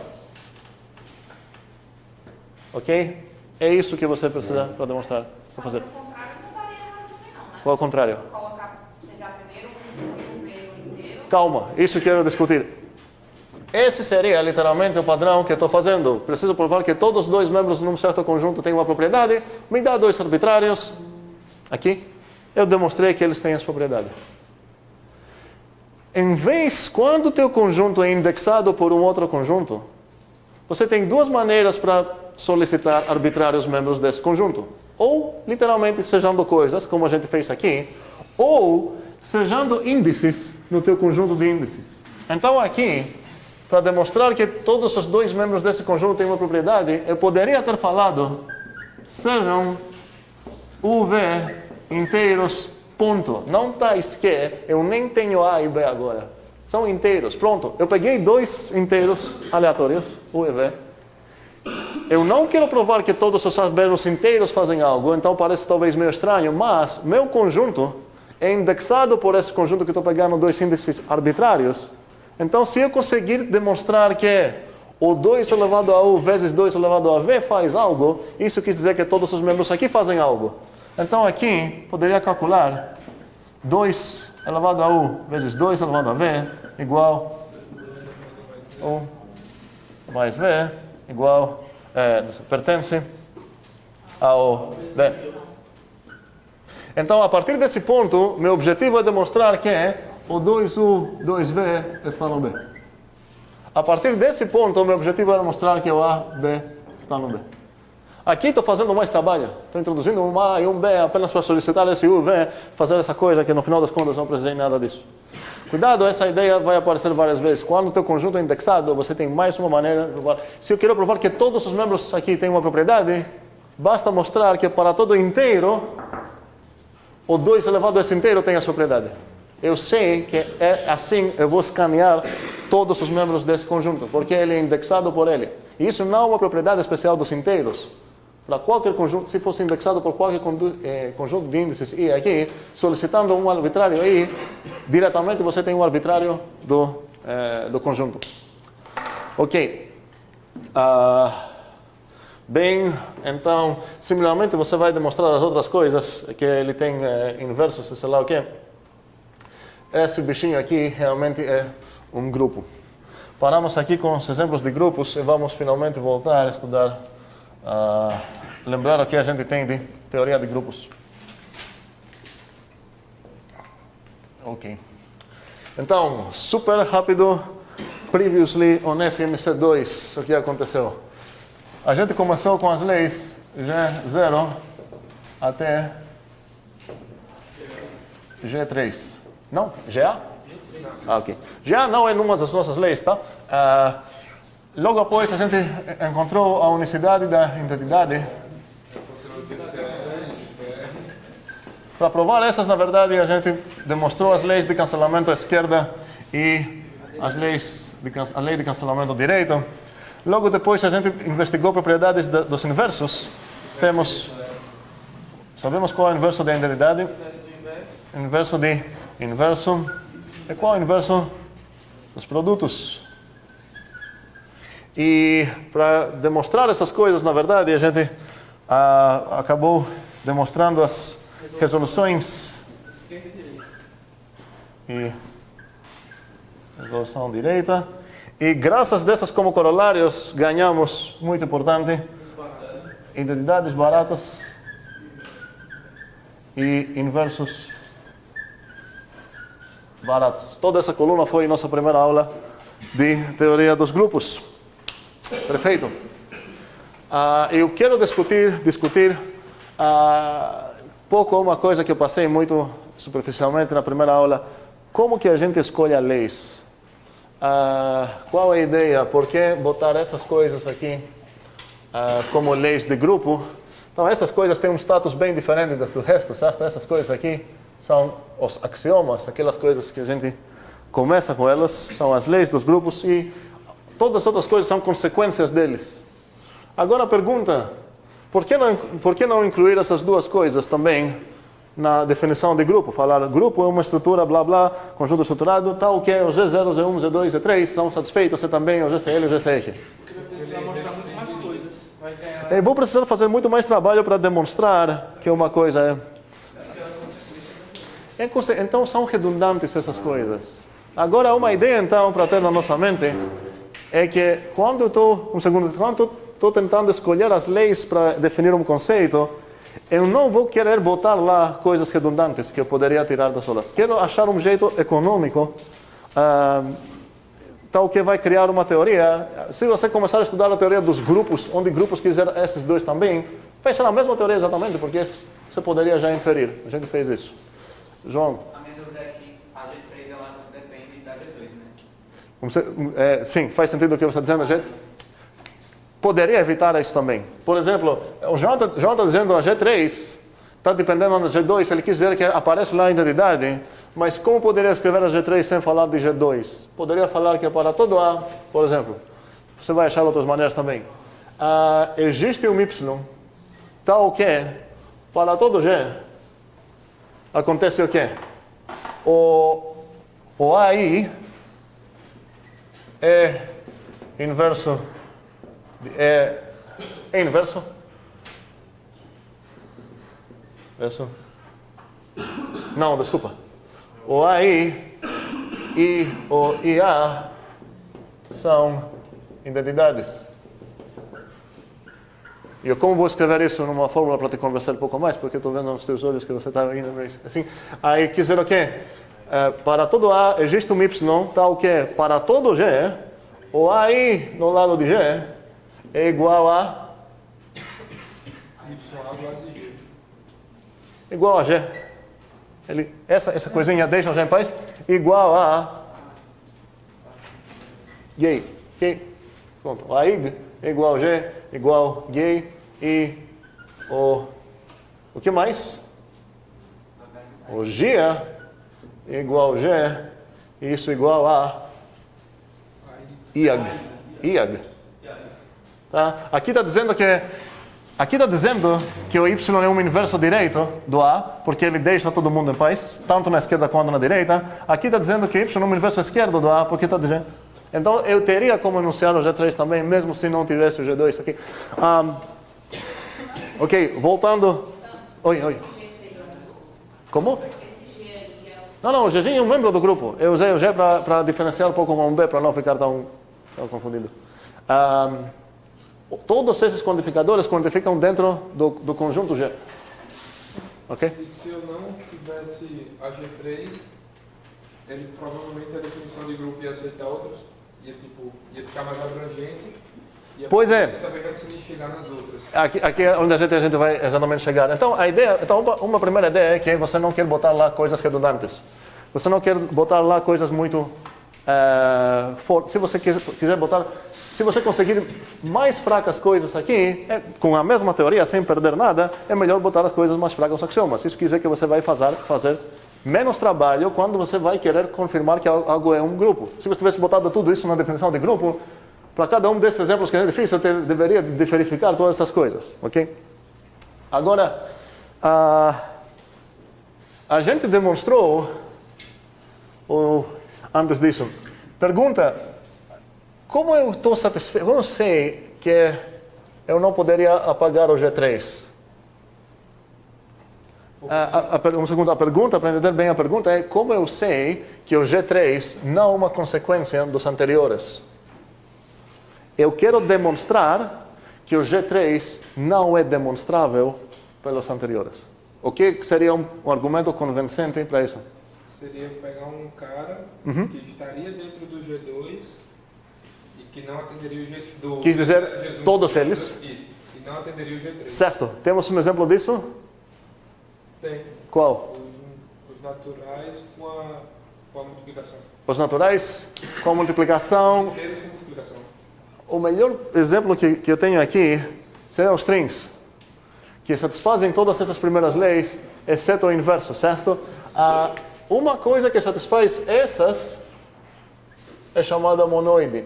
Ok? É isso que você precisa para demonstrar. Para fazer. Qual é o contrário? Colocar, seja primeiro o V inteiro. Calma, isso que eu quero discutir. Esse seria literalmente o padrão que eu estou fazendo. Preciso provar que todos os dois membros num certo conjunto têm uma propriedade. Me dá dois arbitrários. Aqui. Eu demonstrei que eles têm essa propriedade. Em vez, quando o teu conjunto é indexado por um outro conjunto, você tem duas maneiras para solicitar arbitrários membros desse conjunto. Ou, literalmente, sejando coisas, como a gente fez aqui, ou sejando índices no teu conjunto de índices. Então, aqui, para demonstrar que todos os dois membros desse conjunto têm uma propriedade, eu poderia ter falado, sejam UV inteiros, ponto. Não tais que eu nem tenho A e B agora. São inteiros. Pronto. Eu peguei dois inteiros aleatórios, U e V. Eu não quero provar que todos os arbitros inteiros fazem algo, então parece talvez meio estranho, mas meu conjunto é indexado por esse conjunto que estou pegando dois índices arbitrários. Então, se eu conseguir demonstrar que o 2 elevado a U vezes 2 elevado a V faz algo, isso quer dizer que todos os membros aqui fazem algo. Então, aqui, poderia calcular 2 elevado a U vezes 2 elevado a V igual U mais V igual, pertence ao B. Então, a partir desse ponto, meu objetivo é demonstrar que o 2U, 2V está no B. A partir desse ponto, o meu objetivo é demonstrar que o A, B está no B. Aqui estou fazendo mais trabalho. Estou introduzindo um A e um B apenas para solicitar esse U, V, fazer essa coisa que no final das contas não precisei nada disso. Cuidado, essa ideia vai aparecer várias vezes. Quando o teu conjunto é indexado, você tem mais uma maneira de provar. Se eu quero provar que todos os membros aqui têm uma propriedade, basta mostrar que para todo inteiro, o 2 elevado a esse inteiro tem essa propriedade. Eu sei que é assim, eu vou escanear todos os membros desse conjunto, porque ele é indexado por ele. E isso não é uma propriedade especial dos inteiros. Para qualquer conjunto, se fosse indexado por qualquer conjunto de índices I aqui, solicitando um arbitrário I, diretamente você tem um arbitrário do conjunto. Ok. Bem, então, similarmente você vai demonstrar as outras coisas, que ele tem inversos, sei lá o quê. Esse bichinho aqui realmente é um grupo. Paramos aqui com os exemplos de grupos e vamos finalmente voltar a estudar, lembrar o que a gente tem de teoria de grupos. Ok. Então, super rápido, previously on FMC2, o que aconteceu? A gente começou com as leis G0 até G3. Não? GA? Ok. GA não é uma das nossas leis, tá? Logo após a gente encontrou a unicidade da identidade. Para provar essas, na verdade, a gente demonstrou as leis de cancelamento à esquerda e a lei de cancelamento à direita. Logo depois a gente investigou propriedades dos inversos. Sabemos qual é o inverso da identidade? Inverso de inverso. E qual é o inverso dos produtos? E para demonstrar essas coisas, na verdade, a gente acabou demonstrando as resoluções e resolução direita. E graças dessas como corolários, ganhamos, muito importante, identidades baratas e inversos baratos. Toda essa coluna foi nossa primeira aula de teoria dos grupos. Perfeito. Eu quero discutir pouco uma coisa que eu passei muito superficialmente na primeira aula. Como que a gente escolhe leis? Qual é a ideia? Por que botar essas coisas aqui como leis de grupo? Então, essas coisas têm um status bem diferente do resto, certo? Essas coisas aqui são os axiomas, aquelas coisas que a gente começa com elas, são as leis dos grupos e todas as outras coisas são consequências deles. Agora a pergunta, por que não incluir essas duas coisas também na definição de grupo? Falar grupo é uma estrutura, blá blá, conjunto estruturado, tal que o G0, G1, G2, G3 são satisfeitos e também o GCL e o GCR. Porque vai precisar mostrar muito mais coisas. Vai ganhar... Eu vou precisar fazer muito mais trabalho para demonstrar que uma coisa Então são redundantes essas coisas. Agora uma ideia então para ter na nossa mente é que quando eu estou tentando escolher as leis para definir um conceito, eu não vou querer botar lá coisas redundantes que eu poderia tirar das aulas. Quero achar um jeito econômico, tal que vai criar uma teoria. Se você começar a estudar a teoria dos grupos, onde grupos quiser esses dois também, vai ser a mesma teoria exatamente, porque você poderia já inferir. A gente fez isso. João? A minha dúvida é que a G3 ela depende da G2, né? Sim, faz sentido o que você está dizendo, gente? Poderia evitar isso também. Por exemplo, o João está dizendo a G3 está dependendo da G2, ele quis dizer que aparece lá a identidade, mas como poderia escrever a G3 sem falar de G2? Poderia falar que para todo A, por exemplo, você vai achar outras maneiras também. Existe um Y, tal que para todo G acontece o quê? O AI é inverso. É inverso? Isso? Não, desculpa. O AI e o IA são identidades. E eu como vou escrever isso numa fórmula para te conversar um pouco mais, porque estou vendo nos teus olhos que você está indo assim. Aí quer dizer o quê? Para todo A existe um Y, tal que para todo G, o AI no lado de G é igual a igual a G. Essa coisinha deixa a G em paz. Igual a gay. Pronto. A I igual a G, igual gay. E o que mais? O G igual a G. Isso igual a IAG. Tá? Aqui está dizendo que o Y é um inverso direito do A, porque ele deixa todo mundo em paz, tanto na esquerda quanto na direita. Aqui está dizendo que o Y é um inverso esquerdo do A, porque está dizendo... Então, eu teria como enunciar o G3 também, mesmo se não tivesse o G2 aqui. Ok, voltando... Oi. Como? Não, o Gzinho é um membro do grupo. Eu usei o G para diferenciar um pouco com o B, para não ficar tão confundido. Todos esses quantificadores quantificam dentro do conjunto G. Ok? E se eu não tivesse a G3, ele provavelmente a definição de grupo ia aceitar outros, ia ficar mais abrangente. Pois é. Você também não conseguir chegar nas outras. Aqui é onde a gente vai exatamente chegar. Então, uma primeira ideia é que você não quer botar lá coisas redundantes. Você não quer botar lá coisas muito fortes. Se você quiser botar... Se você conseguir mais fracas coisas aqui, com a mesma teoria, sem perder nada, é melhor botar as coisas mais fracas nos axiomas. Isso quer dizer que você vai fazer menos trabalho quando você vai querer confirmar que algo é um grupo. Se você tivesse botado tudo isso na definição de grupo, para cada um desses exemplos que a gente fez, eu deveria verificar todas essas coisas. Ok? Agora, a gente demonstrou, antes disso, pergunta... Como eu estou satisfeito? Eu sei que eu não poderia apagar o G3. A pergunta, para entender bem a pergunta, é como eu sei que o G3 não é uma consequência dos anteriores. Eu quero demonstrar que o G3 não é demonstrável pelos anteriores. O que seria um argumento convincente para isso? Seria pegar um cara que estaria dentro do G2... que não atenderia o G2. Quis dizer G1, todos eles? Isso, e não atenderia o G3. Certo. Temos um exemplo disso? Tem. Qual? Os naturais com a multiplicação. Os naturais com a multiplicação. Inteiros com multiplicação. O melhor exemplo que eu tenho aqui seriam os strings, que satisfazem todas essas primeiras leis, exceto o inverso, certo? Uma coisa que satisfaz essas é chamada monoide.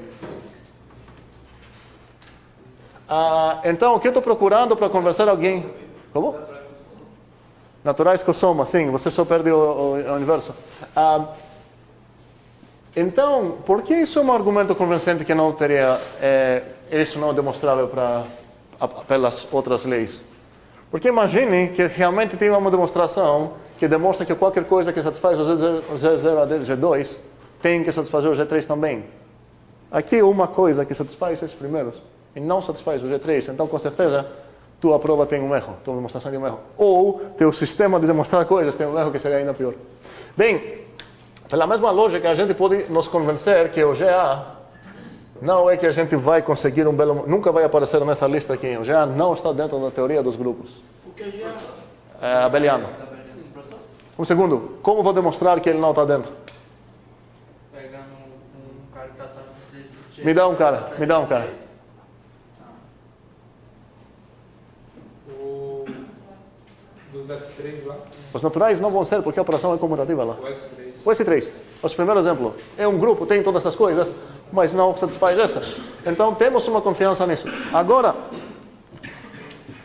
Então, o que eu estou procurando para conversar com alguém? Como? Naturais com soma, sim. Você só perde o inverso. Então, por que isso é um argumento convincente que não teria... isso não é demonstrável pelas outras leis? Porque imagine que realmente tem uma demonstração que demonstra que qualquer coisa que satisfaz o G0 a G2 tem que satisfazer o G3 também. aqui uma coisa que satisfaz esses primeiros e não satisfaz o G3, então com certeza tua prova tem um erro, tua demonstração tem um erro. Ou teu sistema de demonstrar coisas tem um erro que seria ainda pior. Bem, pela mesma lógica, a gente pode nos convencer que o GA não é que a gente vai conseguir um belo... Nunca vai aparecer nessa lista aqui. O GA não está dentro da teoria dos grupos. Porque já... É abeliano. Um segundo. Como vou demonstrar que ele não está dentro? Pegando um cara que está fazendo... Me dá um cara. Me dá um cara. O dos S3 lá, Os naturais não vão ser porque a operação é comutativa lá. o S3. O S3. Nosso primeiro exemplo. É um grupo, tem todas essas coisas, mas não satisfaz essa. Então temos uma confiança nisso. Agora,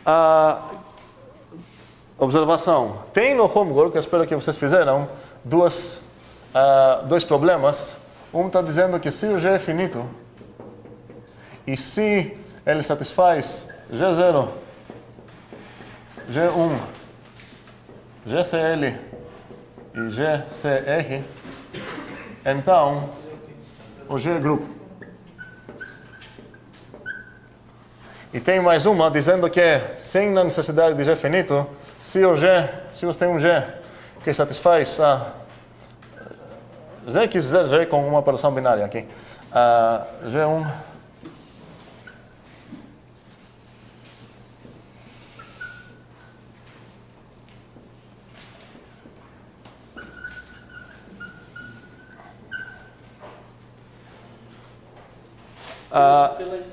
a observação. Tem no homework, eu espero que vocês fizeram, dois problemas. Um está dizendo que se o G é finito e se ele satisfaz G0, G1, GCL e GCR, então o G é grupo. E tem mais uma dizendo que sem a necessidade de G finito, se você tem um G que satisfaz a Z quis dizer G com uma operação binária aqui. G1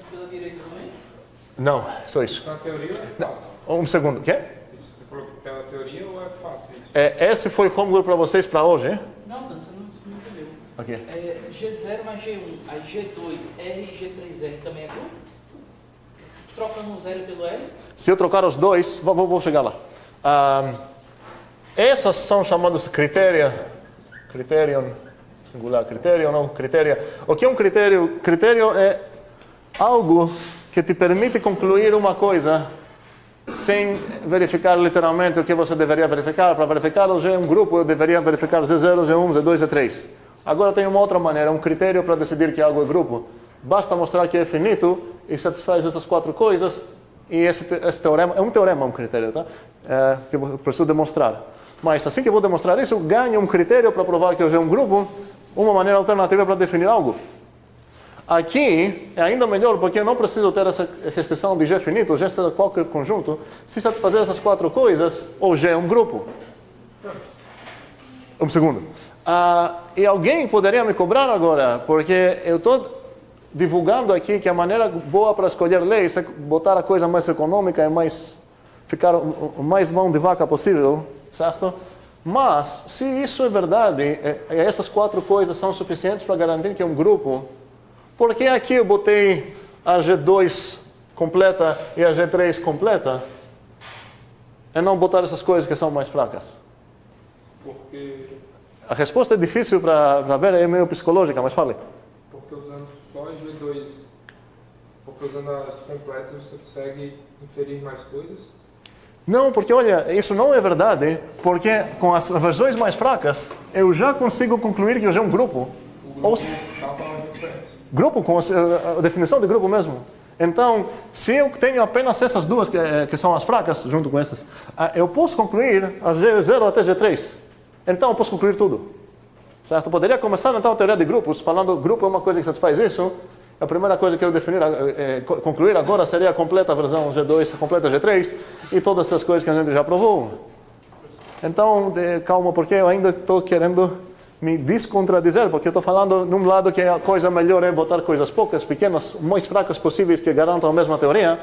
pela direita também? não, só isso. Isso é uma teoria ou é fato? Um segundo, o quê? Isso, você falou que é uma teoria ou é fato? Isso? Esse foi o homework para vocês para hoje, hein? Não, você não entendeu. Ok. É G0 mais G1, aí G2, R e G3R também é grupo? Trocando o 0 pelo R? Se eu trocar os dois, vou chegar lá. Essas são chamadas criterion, singular, criterion ou critéria. O que é um critério? Critério é algo que te permite concluir uma coisa sem verificar literalmente o que você deveria verificar. Para verificar o G é um grupo, eu deveria verificar Z0, G1, Z2, Z3. Agora tem uma outra maneira, um critério para decidir que algo é grupo. Basta mostrar que é finito e satisfaz essas quatro coisas. E esse teorema, é um teorema, um critério, tá? Que eu preciso demonstrar. Mas assim que eu vou demonstrar isso, eu ganho um critério para provar que o G é um grupo, uma maneira alternativa para definir algo. Aqui é ainda melhor porque eu não preciso ter essa restrição de G finito, G é qualquer conjunto. Se satisfazer essas quatro coisas, o G é um grupo. Um segundo. E alguém poderia me cobrar agora, porque eu estou divulgando aqui que a maneira boa para escolher leis é botar a coisa mais econômica e ficar o mais mão de vaca possível, certo? Mas, se isso é verdade, essas quatro coisas são suficientes para garantir que é um grupo, por que aqui eu botei a G2 completa e a G3 completa e não botar essas coisas que são mais fracas? Porque, A resposta é difícil para ver, é meio psicológica, mas fale. porque usando só as G2, porque usando as completas você consegue inferir mais coisas? Não, porque olha, isso não é verdade, porque com as versões mais fracas, eu já consigo concluir que eu já é um grupo. O Ou grupo dá uma palavra diferente. grupo, com a definição de grupo mesmo. Então, se eu tenho apenas essas duas, que são as fracas, junto com essas, eu posso concluir as G0 até G3. Então, eu posso concluir tudo. Certo? Eu poderia começar, então, a teoria de grupos, falando grupo é uma coisa que satisfaz isso. A primeira coisa que eu definir, concluir agora seria a completa versão G2, a completa G3 e todas essas coisas que a gente já provou. Então, calma, porque eu ainda estou querendo me descontradizer, porque eu estou falando num lado que a coisa melhor é botar coisas poucas, pequenas, mais fracas possíveis que garantam a mesma teoria.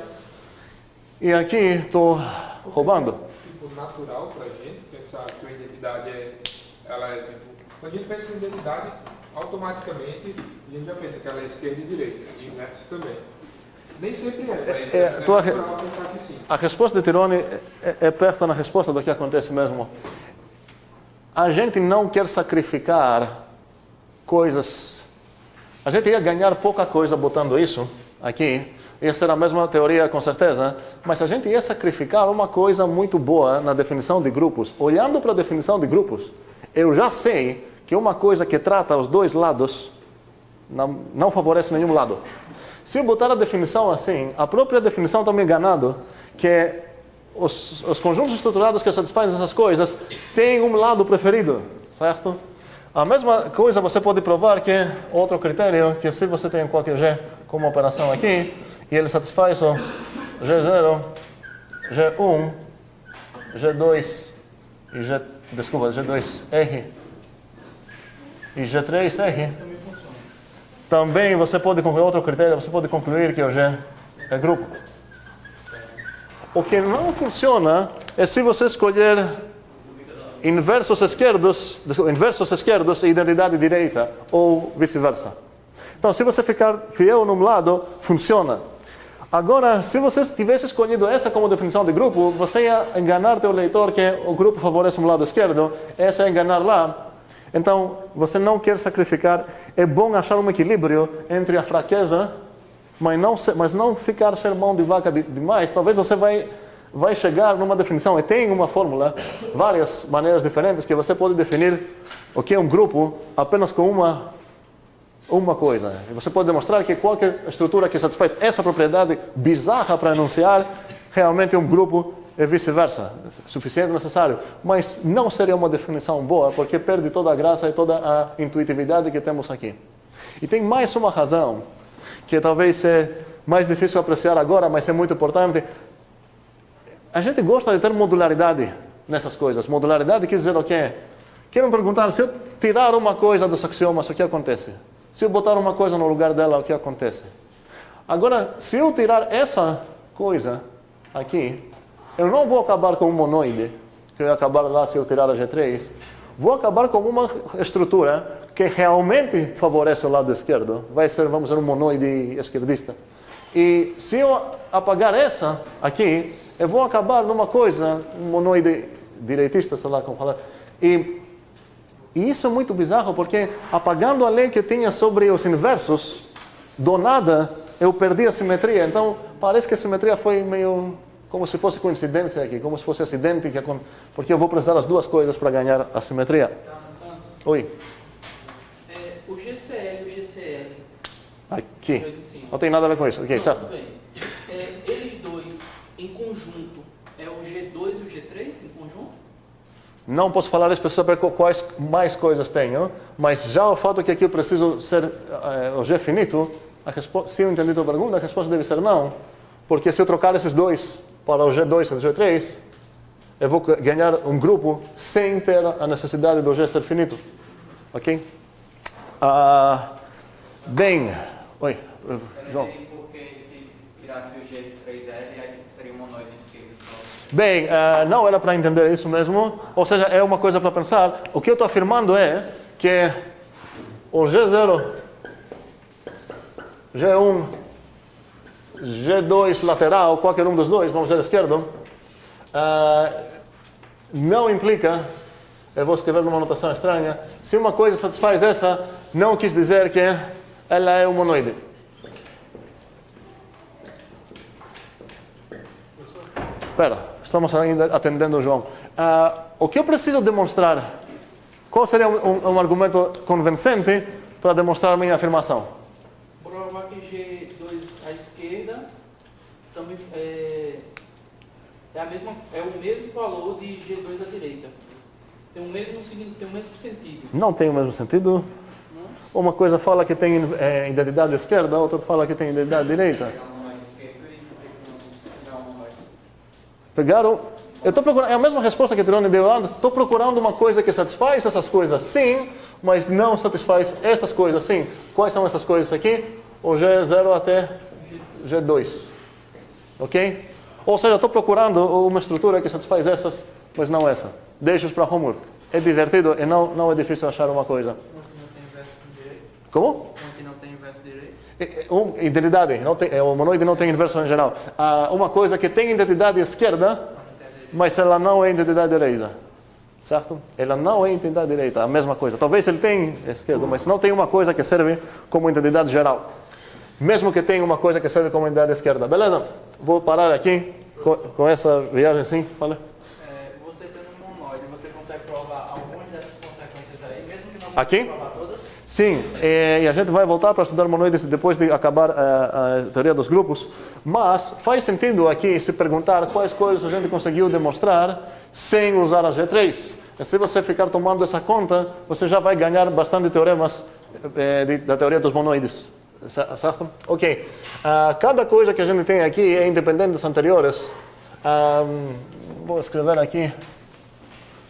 E aqui estou roubando. Tipo, natural pra gente pensar que a identidade ela é tipo, quando a gente pensa em identidade, automaticamente a gente já pensa que ela é esquerda e direita, e o inverso também. Nem sempre mas é natural pensar que sim. A resposta de Tirone é perto na resposta do que acontece mesmo. A gente não quer sacrificar coisas. A gente ia ganhar pouca coisa botando isso aqui. Ia ser a mesma teoria com certeza. Mas a gente ia sacrificar uma coisa muito boa na definição de grupos. Olhando para a definição de grupos, eu já sei que uma coisa que trata os dois lados não favorece nenhum lado. Se eu botar a definição assim, a própria definição está me enganando, que os conjuntos estruturados que satisfazem essas coisas têm um lado preferido, certo? A mesma coisa você pode provar que outro critério, que se você tem qualquer G como operação aqui, e ele satisfaz o G0, G1, G2 e G2R e G3R, também você pode concluir outro critério, você pode concluir que o G é grupo. O que não funciona é se você escolher inversos esquerdos e identidade direita, ou vice-versa. Então, se você ficar fiel num lado, funciona. Agora, se você tivesse escolhido essa como definição de grupo, você ia enganar teu leitor que o grupo favorece um lado esquerdo, essa é enganar lá. Então, você não quer sacrificar. É bom achar um equilíbrio entre a fraqueza, mas não ficar ser mão de vaca demais. Talvez você vai chegar numa definição, e tem uma fórmula, várias maneiras diferentes, que você pode definir o que é um grupo apenas com uma coisa. E você pode demonstrar que qualquer estrutura que satisfaz essa propriedade bizarra para enunciar, realmente é um grupo e vice-versa. Suficiente, necessário. Mas não seria uma definição boa, porque perde toda a graça e toda a intuitividade que temos aqui. E tem mais uma razão, que talvez é mais difícil apreciar agora, mas é muito importante. A gente gosta de ter modularidade nessas coisas. Modularidade quer dizer o quê? Quero perguntar, se eu tirar uma coisa dos axiomas, o que acontece? Se eu botar uma coisa no lugar dela, o que acontece? Agora, se eu tirar essa coisa aqui, eu não vou acabar com um monoide, que eu ia acabar lá se eu tirar a G3. Vou acabar com uma estrutura que realmente favorece o lado esquerdo. Vai ser, vamos dizer, um monoide esquerdista. E se eu apagar essa aqui, eu vou acabar numa coisa, um monoide direitista, sei lá como falar. E isso é muito bizarro, porque apagando a lei que tinha sobre os inversos, do nada eu perdi a simetria. Então, parece que a simetria foi meio como se fosse coincidência aqui, como se fosse acidente, porque eu vou precisar das duas coisas para ganhar a simetria. Oi. O GCL e o GCR. Aqui. Não tem nada a ver com isso. Ok, certo. Tudo bem. Eles dois em conjunto, é o G2 e o G3 em conjunto? Não posso falar especificamente sobre quais mais coisas tenho, mas já o fato que aqui eu preciso ser o G finito, se eu entendi a tua pergunta, a resposta deve ser não. Porque se eu trocar esses dois para o G2 e o G3, eu vou ganhar um grupo sem ter a necessidade do G ser finito. Ok? Bem, oi, João. Porque se tirasse o G3L, aí seria um monoide esquerdo só. Bem, não era para entender isso mesmo. Ou seja, é uma coisa para pensar. O que eu estou afirmando é que o G0, G1, G2 lateral, qualquer um dos dois, vamos dizer esquerdo, não implica, eu vou escrever numa notação estranha, se uma coisa satisfaz essa, não quis dizer que ela é um monoide. Espera, estamos ainda atendendo o João. O que eu preciso demonstrar? Qual seria um argumento convincente para demonstrar a minha afirmação? Provar que G2 à esquerda também é o mesmo valor de G2 à direita. Tem o mesmo sentido. Não tem o mesmo sentido. Não? Uma coisa fala que tem identidade esquerda, a outra fala que tem identidade direita. Pegaram? Eu estou procurando, é a mesma resposta que a Tirone deu antes. Estou procurando uma coisa que satisfaz essas coisas sim, mas não satisfaz essas coisas sim. Quais são essas coisas aqui? O G0 até G2. Ok? Ou seja, estou procurando uma estrutura que satisfaz essas, mas não essa. Deixa-os para homework. É divertido e não é difícil achar uma coisa. Como? Que não tem inverso direito. Identidade. O monoide não tem inverso em geral. Uma coisa que tem identidade esquerda, mas ela não é identidade direita. Certo? Ela não é identidade direita. A mesma coisa. Talvez ele tenha esquerda, mas não tem uma coisa que serve como identidade geral. Mesmo que tenha uma coisa que serve como identidade esquerda. Beleza? Vou parar aqui com essa viagem assim. Fala. Você tendo um monoide, você consegue provar algumas dessas consequências aí, mesmo que não Aqui? provar todas? Sim, e a gente vai voltar para estudar monoides depois de acabar a teoria dos grupos, mas faz sentido aqui se perguntar quais coisas a gente conseguiu demonstrar sem usar a G3. E se você ficar tomando essa conta, você já vai ganhar bastante teoremas da teoria dos monoides. Certo? Ok. Cada coisa que a gente tem aqui é independente das anteriores. Vou escrever aqui.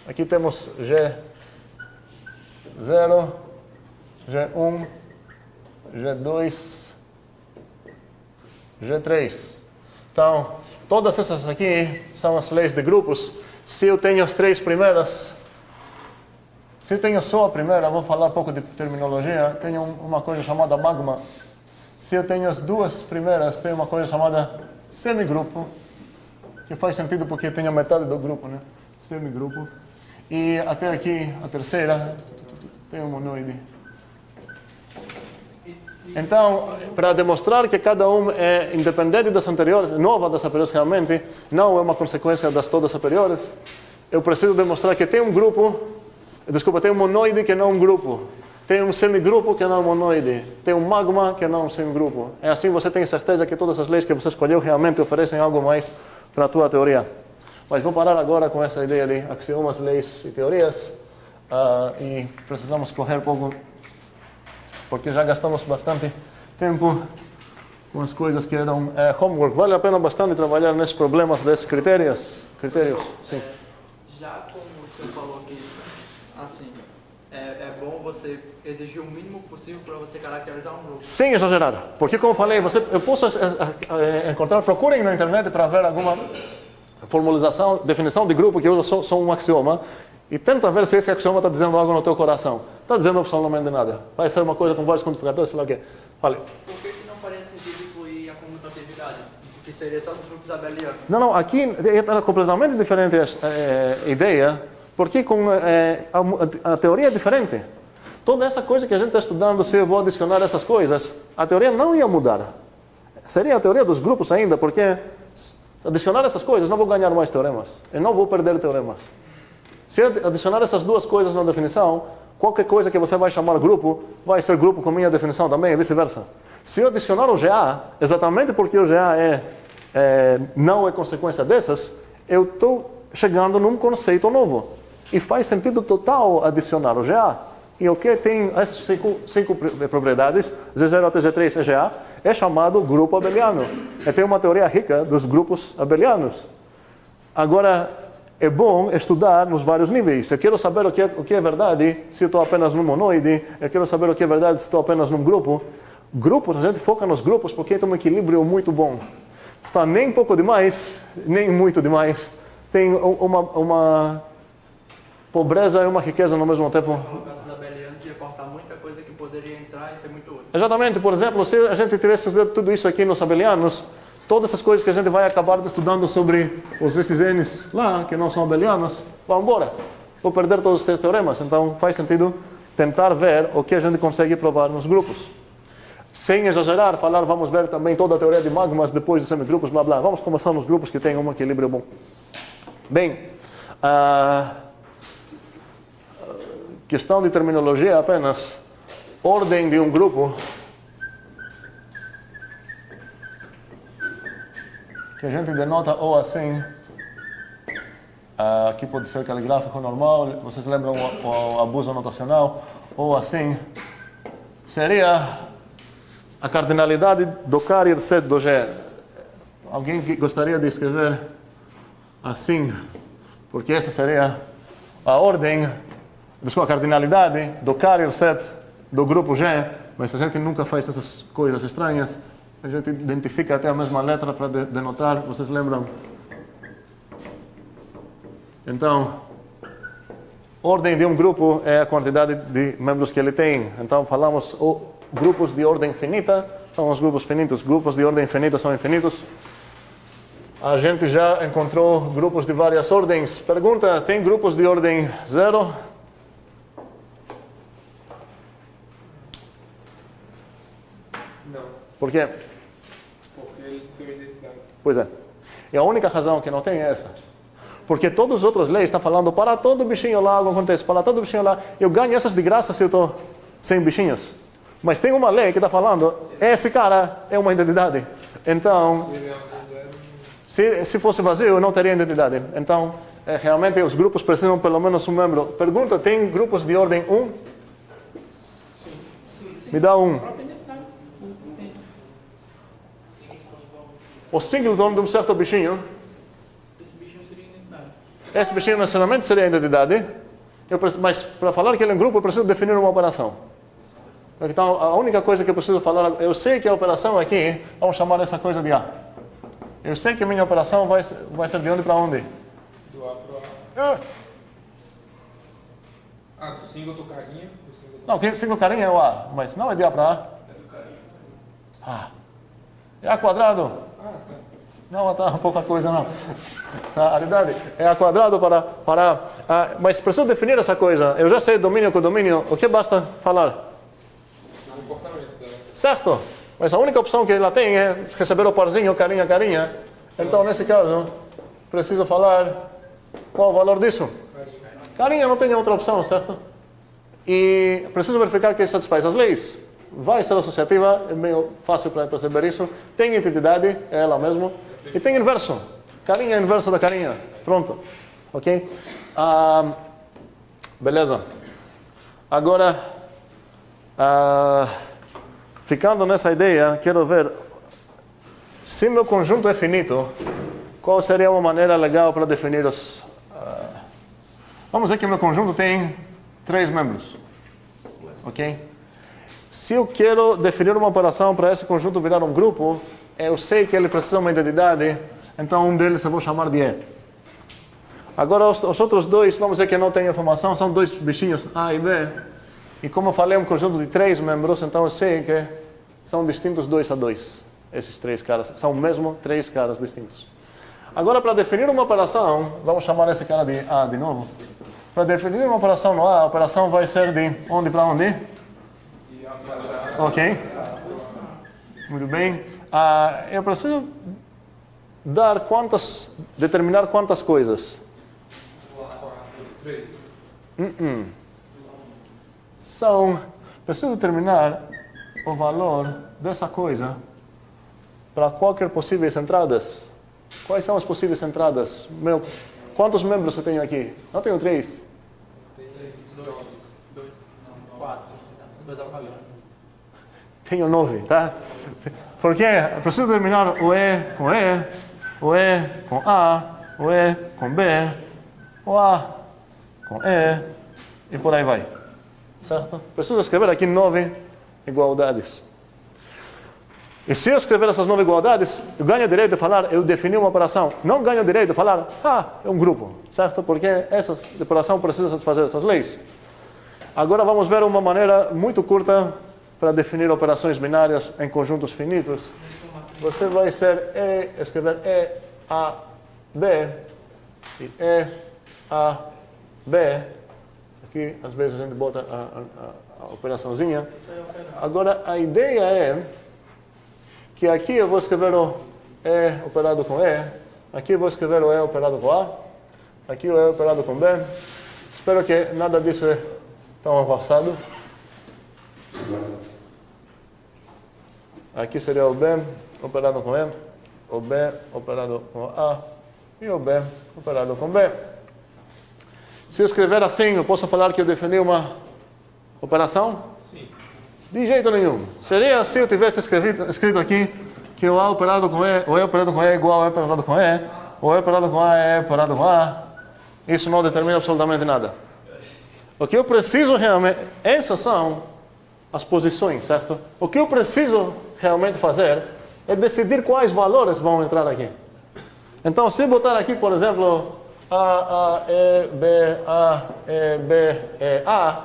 Aqui temos G0, G1, G2, G3. Então, todas essas aqui são as leis de grupos. Se eu tenho as três primeiras, se eu tenho só a primeira, vou falar um pouco de terminologia, tenho uma coisa chamada magma. Se eu tenho as duas primeiras, tenho uma coisa chamada semigrupo, que faz sentido porque tenho metade do grupo, né? Semigrupo. E até aqui, a terceira, tem um monoide. Então, para demonstrar que cada um é independente das anteriores, nova das anteriores realmente, não é uma consequência das todas anteriores, eu preciso demonstrar que tem um grupo, tem um monoide que não é um grupo, tem um semigrupo que não é um monoide, tem um magma que não é um semigrupo. É assim você tem certeza que todas as leis que você escolheu realmente oferecem algo mais para a tua teoria. Mas vou parar agora com essa ideia de axiomas, leis e teorias, e precisamos correr um pouco, porque já gastamos bastante tempo com as coisas que eram homework. Vale a pena bastante trabalhar nesses problemas desses critérios. Sim. Já como o senhor falou que, assim, é bom você exigir o mínimo possível para você caracterizar um grupo. Sem exagerar, porque como falei, eu posso encontrar, procurem na internet para ver alguma formalização, definição de grupo que usa só um axioma, e tenta ver se esse axioma está dizendo algo no teu coração. Está dizendo absolutamente nada. Vai ser uma coisa com vários quantificadores, sei lá o quê. Fale. Por que não faria sentido incluir a comutatividade? Que seria só dos grupos abelianos? Não, aqui é completamente diferente a ideia, porque com a teoria é diferente. Toda essa coisa que a gente está estudando, se eu vou adicionar essas coisas, a teoria não ia mudar. Seria a teoria dos grupos ainda, porque adicionar essas coisas, não vou ganhar mais teoremas. Eu não vou perder teoremas. Se adicionar essas duas coisas na definição, qualquer coisa que você vai chamar grupo, vai ser grupo com minha definição também, e vice-versa. Se eu adicionar o GA, exatamente porque o GA não é consequência dessas, eu estou chegando num conceito novo. E faz sentido total adicionar o GA. E o que tem essas cinco propriedades, G0 até G3 é GA, é chamado grupo abeliano. E tem uma teoria rica dos grupos abelianos. Agora, é bom estudar nos vários níveis. Eu quero saber o que é verdade se eu estou apenas num monoide. Eu quero saber o que é verdade se estou apenas num grupo. Grupos, a gente foca nos grupos porque tem um equilíbrio muito bom. Está nem pouco demais, nem muito demais. Tem uma pobreza e uma riqueza no mesmo tempo. No caso dos abelianos, ia cortar muita coisa que poderia entrar e ser muito útil. Exatamente. Por exemplo, se a gente tivesse estudado tudo isso aqui nos abelianos, todas essas coisas que a gente vai acabar estudando sobre os SNs lá, que não são abelianos, vão embora. Vou perder todos os teoremas. Então faz sentido tentar ver o que a gente consegue provar nos grupos. Sem exagerar, falar, vamos ver também toda a teoria de magmas depois dos semigrupos, blá blá. Vamos começar nos grupos que têm um equilíbrio bom. Bem, questão de terminologia apenas. Ordem de um grupo que a gente denota ou assim, aqui pode ser caligráfico normal, vocês lembram o abuso notacional, ou assim, seria a cardinalidade do carrier set do G. Alguém que gostaria de escrever assim, porque essa seria a ordem, a cardinalidade do carrier set do grupo G, mas a gente nunca faz essas coisas estranhas. A gente identifica até a mesma letra para denotar, vocês lembram? Então, ordem de um grupo é a quantidade de membros que ele tem. Então, falamos grupos de ordem finita, são os grupos finitos. Grupos de ordem finita são infinitos. A gente já encontrou grupos de várias ordens. Pergunta, tem grupos de ordem 0? Não, Por quê? porque ele tem uma identidade. Pois é. E a única razão que não tem é essa. Porque todas as outras leis estão falando, para todo bichinho lá algo acontece, para todo bichinho lá. Eu ganho essas de graça se sem bichinhos. Mas tem uma lei que está falando, esse cara é uma identidade. Então, se fosse vazio, não teria identidade. Então, realmente os grupos precisam pelo menos um membro. Pergunta, tem grupos de ordem 1? Me dá um. O singleton de um certo bichinho. Esse bichinho seria identidade. Esse bichinho necessariamente seria identidade. Mas para falar que ele é um grupo, eu preciso definir uma operação. Então, a única coisa que eu preciso falar, eu sei que a operação aqui, vamos chamar essa coisa de A. Eu sei que a minha operação vai ser de onde para onde? Do A para Ah. do single do carinha. Do single do... Não, quem single carinha é o A, mas não é de A para A. Ah. É A quadrado. Ah, tá. Não, tá pouca coisa não. Na realidade, é A quadrado para mas preciso definir essa coisa. Eu já sei domínio com domínio, o que basta falar? O comportamento dela. Certo? Mas a única opção que ela tem é receber o parzinho, carinha, carinha. Então, nesse caso, preciso falar qual o valor disso. Carinha não tem outra opção, certo? E preciso verificar que satisfaz as leis. Vai ser associativa, é meio fácil para perceber isso. Tem entidade, é ela mesma. E tem inverso. Carinha é inverso da carinha. Pronto. Ok? Beleza. Agora, ficando nessa ideia, quero ver se meu conjunto é finito, qual seria uma maneira legal para definir os... vamos dizer que meu conjunto tem 3 membros. Ok? Se eu quero definir uma operação para esse conjunto virar um grupo, eu sei que ele precisa de uma identidade, então um deles eu vou chamar de E. Agora os outros dois, vamos dizer que não tem informação, são 2 bichinhos A e B. E como eu falei, é um conjunto de 3 membros, então eu sei que são distintos 2 a 2. Esses 3 caras, são mesmo 3 caras distintos. Agora, para definir uma operação, vamos chamar esse cara de A de novo. Para definir uma operação no A, a operação vai ser de onde para onde? Ok. Muito bem. Eu preciso determinar quantas coisas? 3. Preciso determinar o valor dessa coisa para qualquer possíveis entradas. Quais são as possíveis entradas? Quantos membros eu tenho aqui? Não tenho 3. 4. 2 apagados. Tenho 9, tá? Porque eu preciso determinar o E com E, o E com A, o E com B, o A com E e por aí vai. Certo? Preciso escrever aqui 9 igualdades. E se eu escrever essas 9 igualdades, eu ganho o direito de falar, eu defini uma operação. Não ganho o direito de falar, é um grupo. Certo? Porque essa operação precisa satisfazer essas leis. Agora vamos ver uma maneira muito curta para definir operações binárias em conjuntos finitos. Você vai escrever E, A, B, e E, A, B. Aqui, às vezes, a gente bota a operaçãozinha. Agora, a ideia é que aqui eu vou escrever o E operado com E, aqui eu vou escrever o E operado com A, aqui o E operado com B. Espero que nada disso é tão avançado. Aqui seria o B operado com E, o B operado com A e o B operado com B. Se eu escrever assim, eu posso falar que eu defini uma operação? Sim. De jeito nenhum. Seria se eu tivesse escrito aqui que o A operado com E, o E operado com E é igual ao E operado com E, o E operado com A é E operado com A. Isso não determina absolutamente nada. O que eu preciso realmente, essas são as posições, certo? O que eu preciso realmente fazer é decidir quais valores vão entrar aqui. Então, se botar aqui, por exemplo, A, E, B, E, A,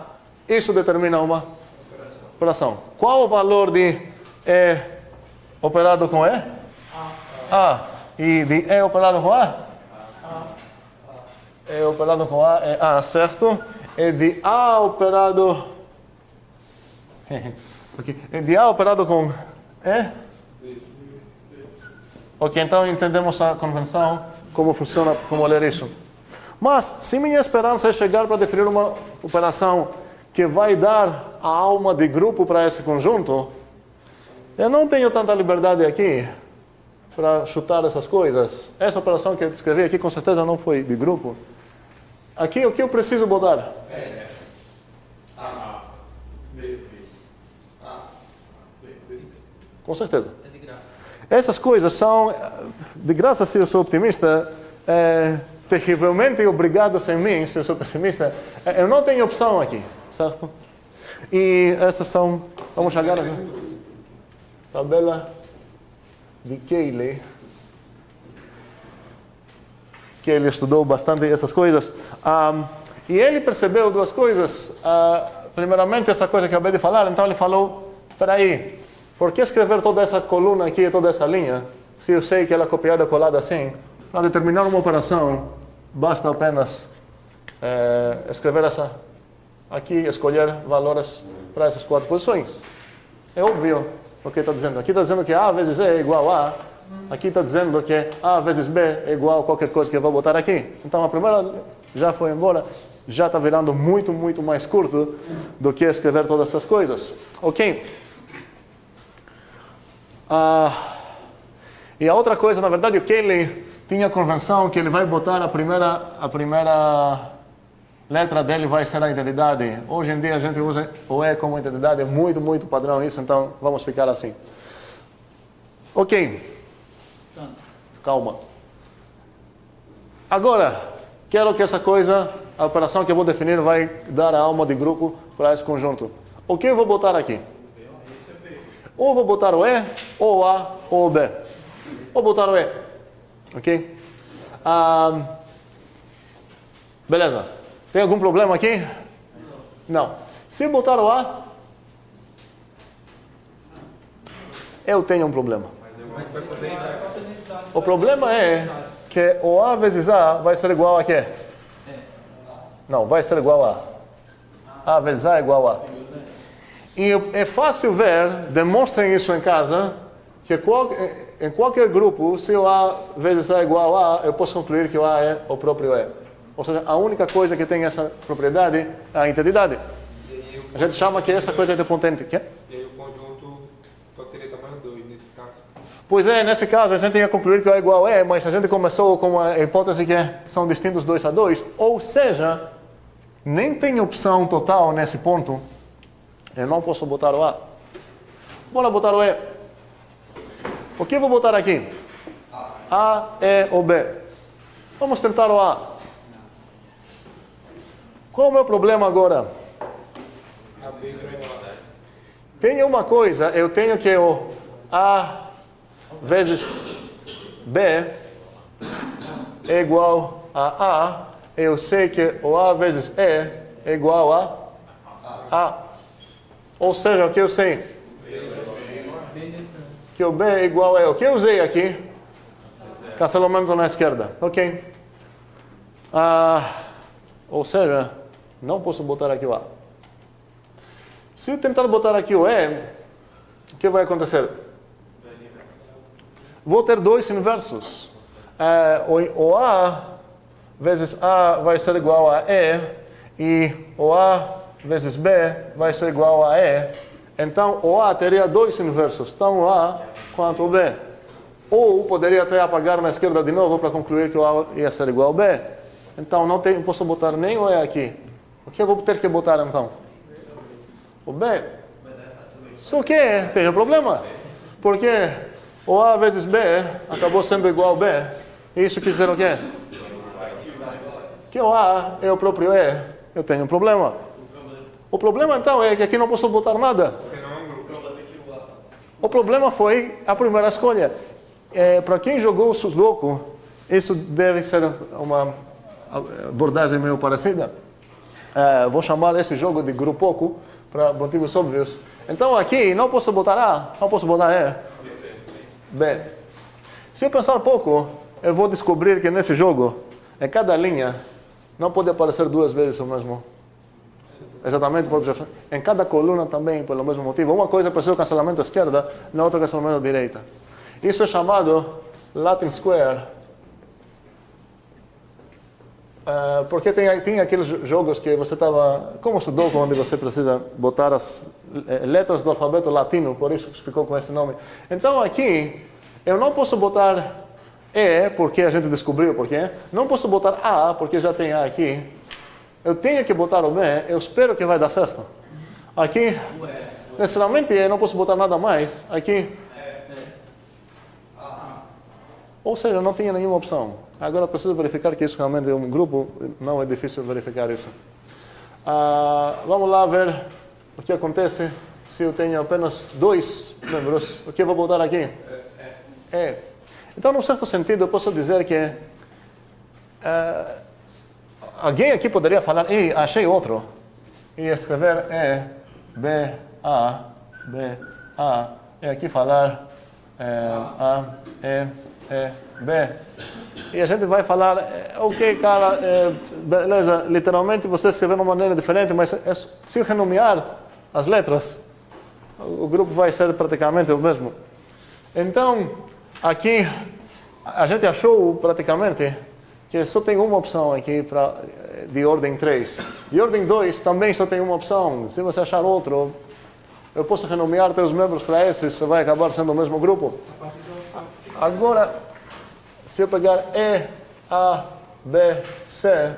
isso determina uma operação. Qual o valor de E operado com E? A. E de E operado com A? E operado com A é A, certo? E de A operado... okay. E de A operado com E? Ok, então entendemos a convenção, como funciona, como ler isso. Mas, se minha esperança é chegar para definir uma operação que vai dar a alma de grupo para esse conjunto, eu não tenho tanta liberdade aqui para chutar essas coisas. Essa operação que eu descrevi aqui com certeza não foi de grupo. Aqui o que eu preciso botar? Com certeza. É de graça. Essas coisas são, de graça se eu sou optimista, terrivelmente obrigadas em mim, se eu sou pessimista. Eu não tenho opção aqui, certo? E essas são, vamos chegar aqui. Tabela de Cayley, que ele estudou bastante essas coisas. E ele percebeu duas coisas. Primeiramente, essa coisa que eu acabei de falar, então ele falou, espera aí, por que escrever toda essa coluna aqui, toda essa linha, se eu sei que ela é copiada e colada assim? Para determinar uma operação, basta apenas escrever essa aqui, escolher valores para essas 4 posições. É óbvio o que está dizendo. Aqui está dizendo que A vezes E é igual a. Aqui está dizendo que A vezes B é igual a qualquer coisa que eu vou botar aqui. Então a primeira já foi embora, já está virando muito, muito mais curto do que escrever todas essas coisas. Ok? E a outra coisa, na verdade, o Cayley tinha a convenção que ele vai botar a primeira letra dele vai ser a identidade. Hoje em dia a gente usa o E como identidade, é muito, muito padrão isso, então vamos ficar assim. Ok. Calma. Agora, quero que essa coisa, a operação que eu vou definir vai dar a alma de grupo para esse conjunto. O que eu vou botar aqui? Ou vou botar o E, ou o A, ou o B. Vou botar o E. Ok? Beleza. Tem algum problema aqui? Não. Se botar o A, eu tenho um problema. O problema é que o A vezes A vai ser igual a quê? Não, vai ser igual a A vezes A é igual a. E é fácil ver, demonstrem isso em casa, que em qualquer grupo, se o A vezes A é igual a, eu posso concluir que o A é o próprio E. Ou seja, a única coisa que tem essa propriedade é a integridade. A gente chama que essa coisa é dependente. E aí o conjunto só teria tamanho 2 nesse caso? Pois é, nesse caso a gente ia concluir que o A é igual a E, mas a gente começou com a hipótese que são distintos 2 a 2. Ou seja, nem tem opção total nesse ponto. Eu não posso botar o A. Bora botar o E. O que eu vou botar aqui? A, E ou B? Vamos tentar o A. Qual é o meu problema agora? Tem uma coisa, eu tenho que o A vezes B é igual a A. Eu sei que o A vezes E é igual a A. Ou seja, o que eu sei? Que o B é igual a E. O que eu usei aqui? Cancelamento na esquerda. Ok. Ou seja, não posso botar aqui o A. Se eu tentar botar aqui o E, o que vai acontecer? Vou ter 2 inversos. O A vezes A vai ser igual a E, e o A vezes B vai ser igual a E. Então, o A teria 2 inversos, tanto o A quanto o B. Ou poderia até apagar na esquerda de novo para concluir que o A ia ser igual ao B. Então, não posso botar nem o E aqui. O que eu vou ter que botar então? O B. Só que tem um problema. Porque o A vezes B acabou sendo igual ao B. Isso quer dizer o quê? Que o A é o próprio E. Eu tenho um problema. O problema então é que aqui não posso botar nada. O problema foi a primeira escolha. Para quem jogou o Sudoku, isso deve ser uma abordagem meio parecida. Vou chamar esse jogo de grupoku para motivos óbvios. Então aqui não posso botar A, não posso botar E, B. Se eu pensar um pouco, eu vou descobrir que nesse jogo, em cada linha, não pode aparecer 2 vezes o mesmo. Exatamente, em cada coluna também, pelo mesmo motivo. Uma coisa apareceu o cancelamento à esquerda, na outra cancelamento à direita. Isso é chamado Latin Square. porque tem aqueles jogos que você estava, como Sudoku, onde você precisa botar as letras do alfabeto latino, por isso ficou com esse nome. Então aqui, eu não posso botar E, porque a gente descobriu por quê. Não posso botar A, porque já tem A aqui. Eu tenho que botar o B, eu espero que vai dar certo. Aqui, necessariamente eu não posso botar nada mais. Aqui, ou seja, não tinha nenhuma opção. Agora preciso verificar que isso realmente é um grupo, não é difícil verificar isso. Vamos lá ver o que acontece se eu tenho apenas 2 membros. O que eu vou botar aqui? Então, num certo sentido, eu posso dizer que alguém aqui poderia falar, ei, achei outro, e escrever E, B, A, e aqui falar A, E, B. E a gente vai falar, ok, cara, beleza, literalmente você escreveu de uma maneira diferente, mas se eu renomear as letras, o grupo vai ser praticamente o mesmo. Então, aqui, a gente achou praticamente que só tem uma opção aqui de ordem 3. De ordem 2 também só tem uma opção. Se você achar outro, eu posso renomear teus membros para esses, você vai acabar sendo o mesmo grupo. Agora, se eu pegar E, A, B, C,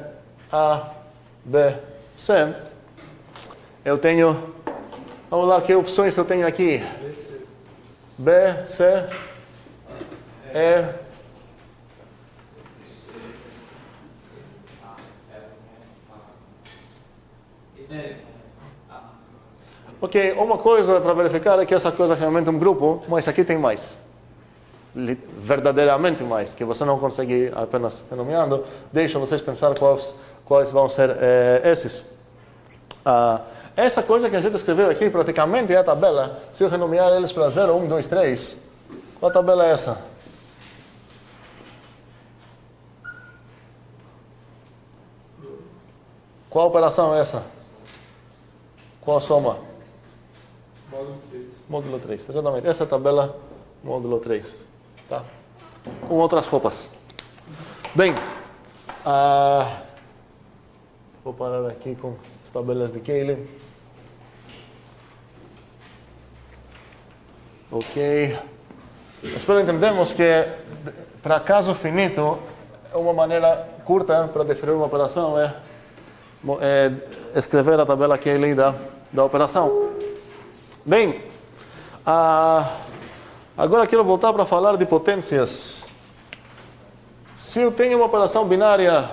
eu tenho, vamos lá, que opções eu tenho aqui? B, C, E, ok, uma coisa para verificar é que essa coisa é realmente um grupo, mas aqui tem mais. Verdadeiramente mais, que você não consegue apenas renomeando. Deixa vocês pensar quais vão ser esses. Essa coisa que a gente escreveu aqui praticamente é a tabela. Se eu renomear eles para 0, 1, 2, 3, qual tabela é essa? Qual operação é essa? Qual a soma? Módulo 3. Módulo 3, exatamente. Essa é a tabela módulo 3. Tá? Com outras roupas. Bem, vou parar aqui com as tabelas de Cayley. Ok. Espero entendemos que para caso finito, uma maneira curta para definir uma operação é escrever a tabela Cayley da operação. Bem, agora quero voltar para falar de potências. Se eu tenho uma operação binária,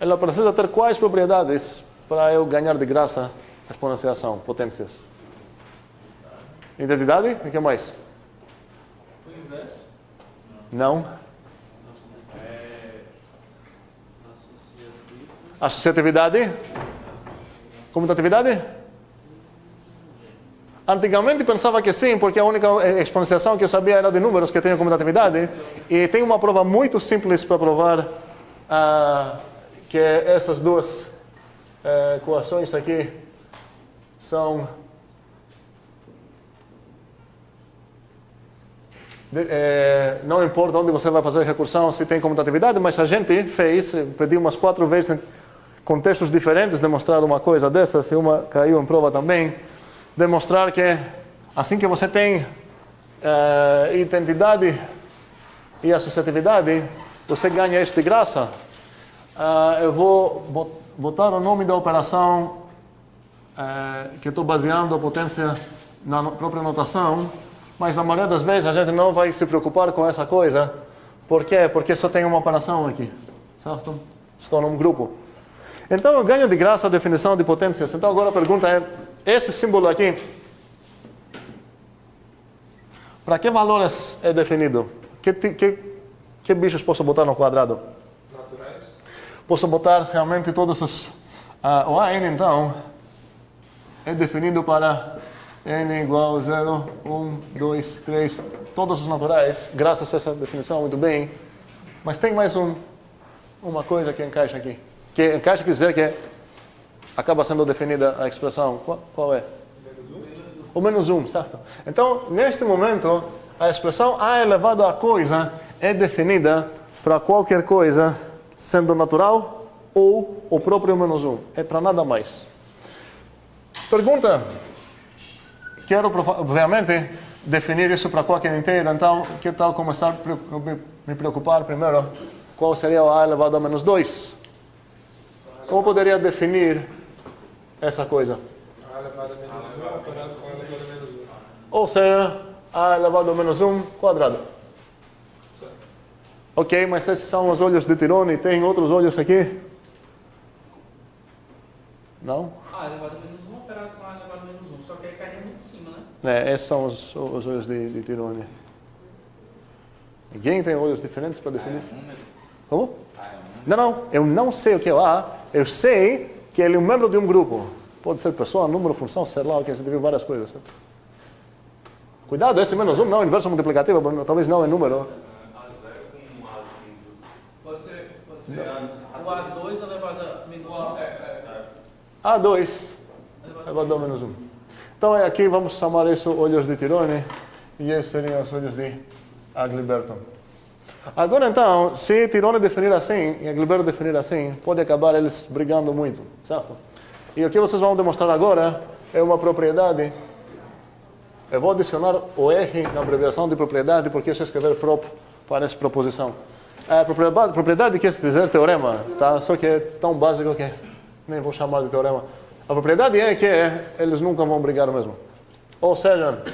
ela precisa ter quais propriedades para eu ganhar de graça a exponenciação, potências? Identidade? E o que mais? O inverso? Não. Associatividade? Comutatividade? Antigamente pensava que sim, porque a única exponenciação que eu sabia era de números que têm comutatividade. E tem uma prova muito simples para provar que essas duas equações aqui são não importa onde você vai fazer a recursão se tem comutatividade, mas a gente pediu umas 4 vezes em contextos diferentes demonstrar uma coisa dessas, e uma caiu em prova também. Demonstrar que assim que você tem identidade e associatividade, você ganha isso de graça. Eu vou botar o nome da operação que estou baseando a potência na própria notação, mas a maioria das vezes a gente não vai se preocupar com essa coisa. Por quê? Porque só tem uma operação aqui, certo? Estou num grupo. Então eu ganho de graça a definição de potências. Então agora a pergunta é, esse símbolo aqui, para que valores é definido? Que bichos posso botar no quadrado? Naturais. Posso botar realmente todos os... o AN, então, é definido para n igual a 0, 1, 2, 3, todos os naturais, graças a essa definição, muito bem. Mas tem mais uma coisa que encaixa aqui. Que encaixa quer dizer que acaba sendo definida a expressão. Qual é? O menos 1, certo? Então, neste momento, a expressão a elevado a coisa é definida para qualquer coisa sendo natural ou o próprio menos 1. É para nada mais. Pergunta. Quero, obviamente, definir isso para qualquer inteiro. Então, que tal começar a me preocupar primeiro? Qual seria o A elevado a menos 2? Como poderia definir essa coisa? A elevado a menos 1 operado com A elevado a menos 1. Ou seja, A elevado a menos 1 quadrado. Ok, mas esses são os olhos de Tirone. Tem outros olhos aqui? Não? A elevado a menos 1 operado com A elevado a menos 1. Só que aí cairia muito em cima, né? Esses são os olhos de Tirone. Ninguém tem olhos diferentes para definir? Como? Não. Eu não sei o que é o A. Eu sei que ele é um membro de um grupo. Pode ser pessoa, número, função, sei lá, o que a gente viu várias coisas. Cuidado, esse menos 1 não é inverso multiplicativo, talvez não é número. Pode ser A. O A2 elevado a menos 1. A2 elevado a menos 1. Então aqui vamos chamar isso olhos de Tirone e esses seriam os olhos de Agliberto. Agora então, se Tirone definir assim e Agliberto definir assim, pode acabar eles brigando muito, certo? E o que vocês vão demonstrar agora é uma propriedade. Eu vou adicionar o R na abreviação de propriedade porque eu escrever prop parece proposição. A propriedade quer dizer teorema, tá? Só que é tão básico que nem vou chamar de teorema. A propriedade é que eles nunca vão brigar mesmo. Ou seja,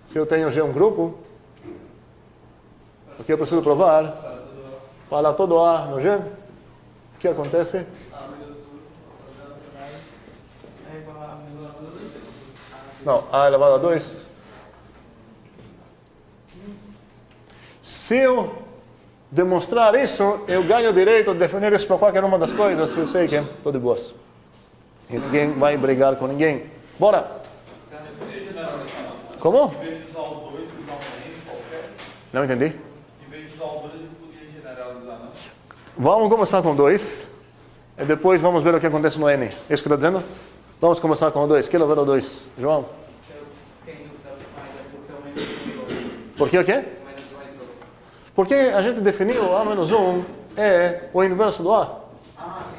se eu tenho G um grupo, o que eu preciso provar? Para todo A no G, o que acontece? É igual a menos 2. Não, A elevado a 2. Se eu demonstrar isso, eu ganho o direito de definir isso para qualquer uma das coisas, eu sei que estou de boas. E ninguém vai brigar com ninguém. Bora! Como? Em vez de usar o 2, usar um N qualquer. Não entendi. Em vez de usar o 2, podia generalizar, não? Vamos começar com 2. E depois vamos ver o que acontece no N. É isso que está dizendo? Vamos começar com o 2. Que elevado a 2? João? Por que o quê? Porque a gente definiu o A menos 1 é o inverso do A.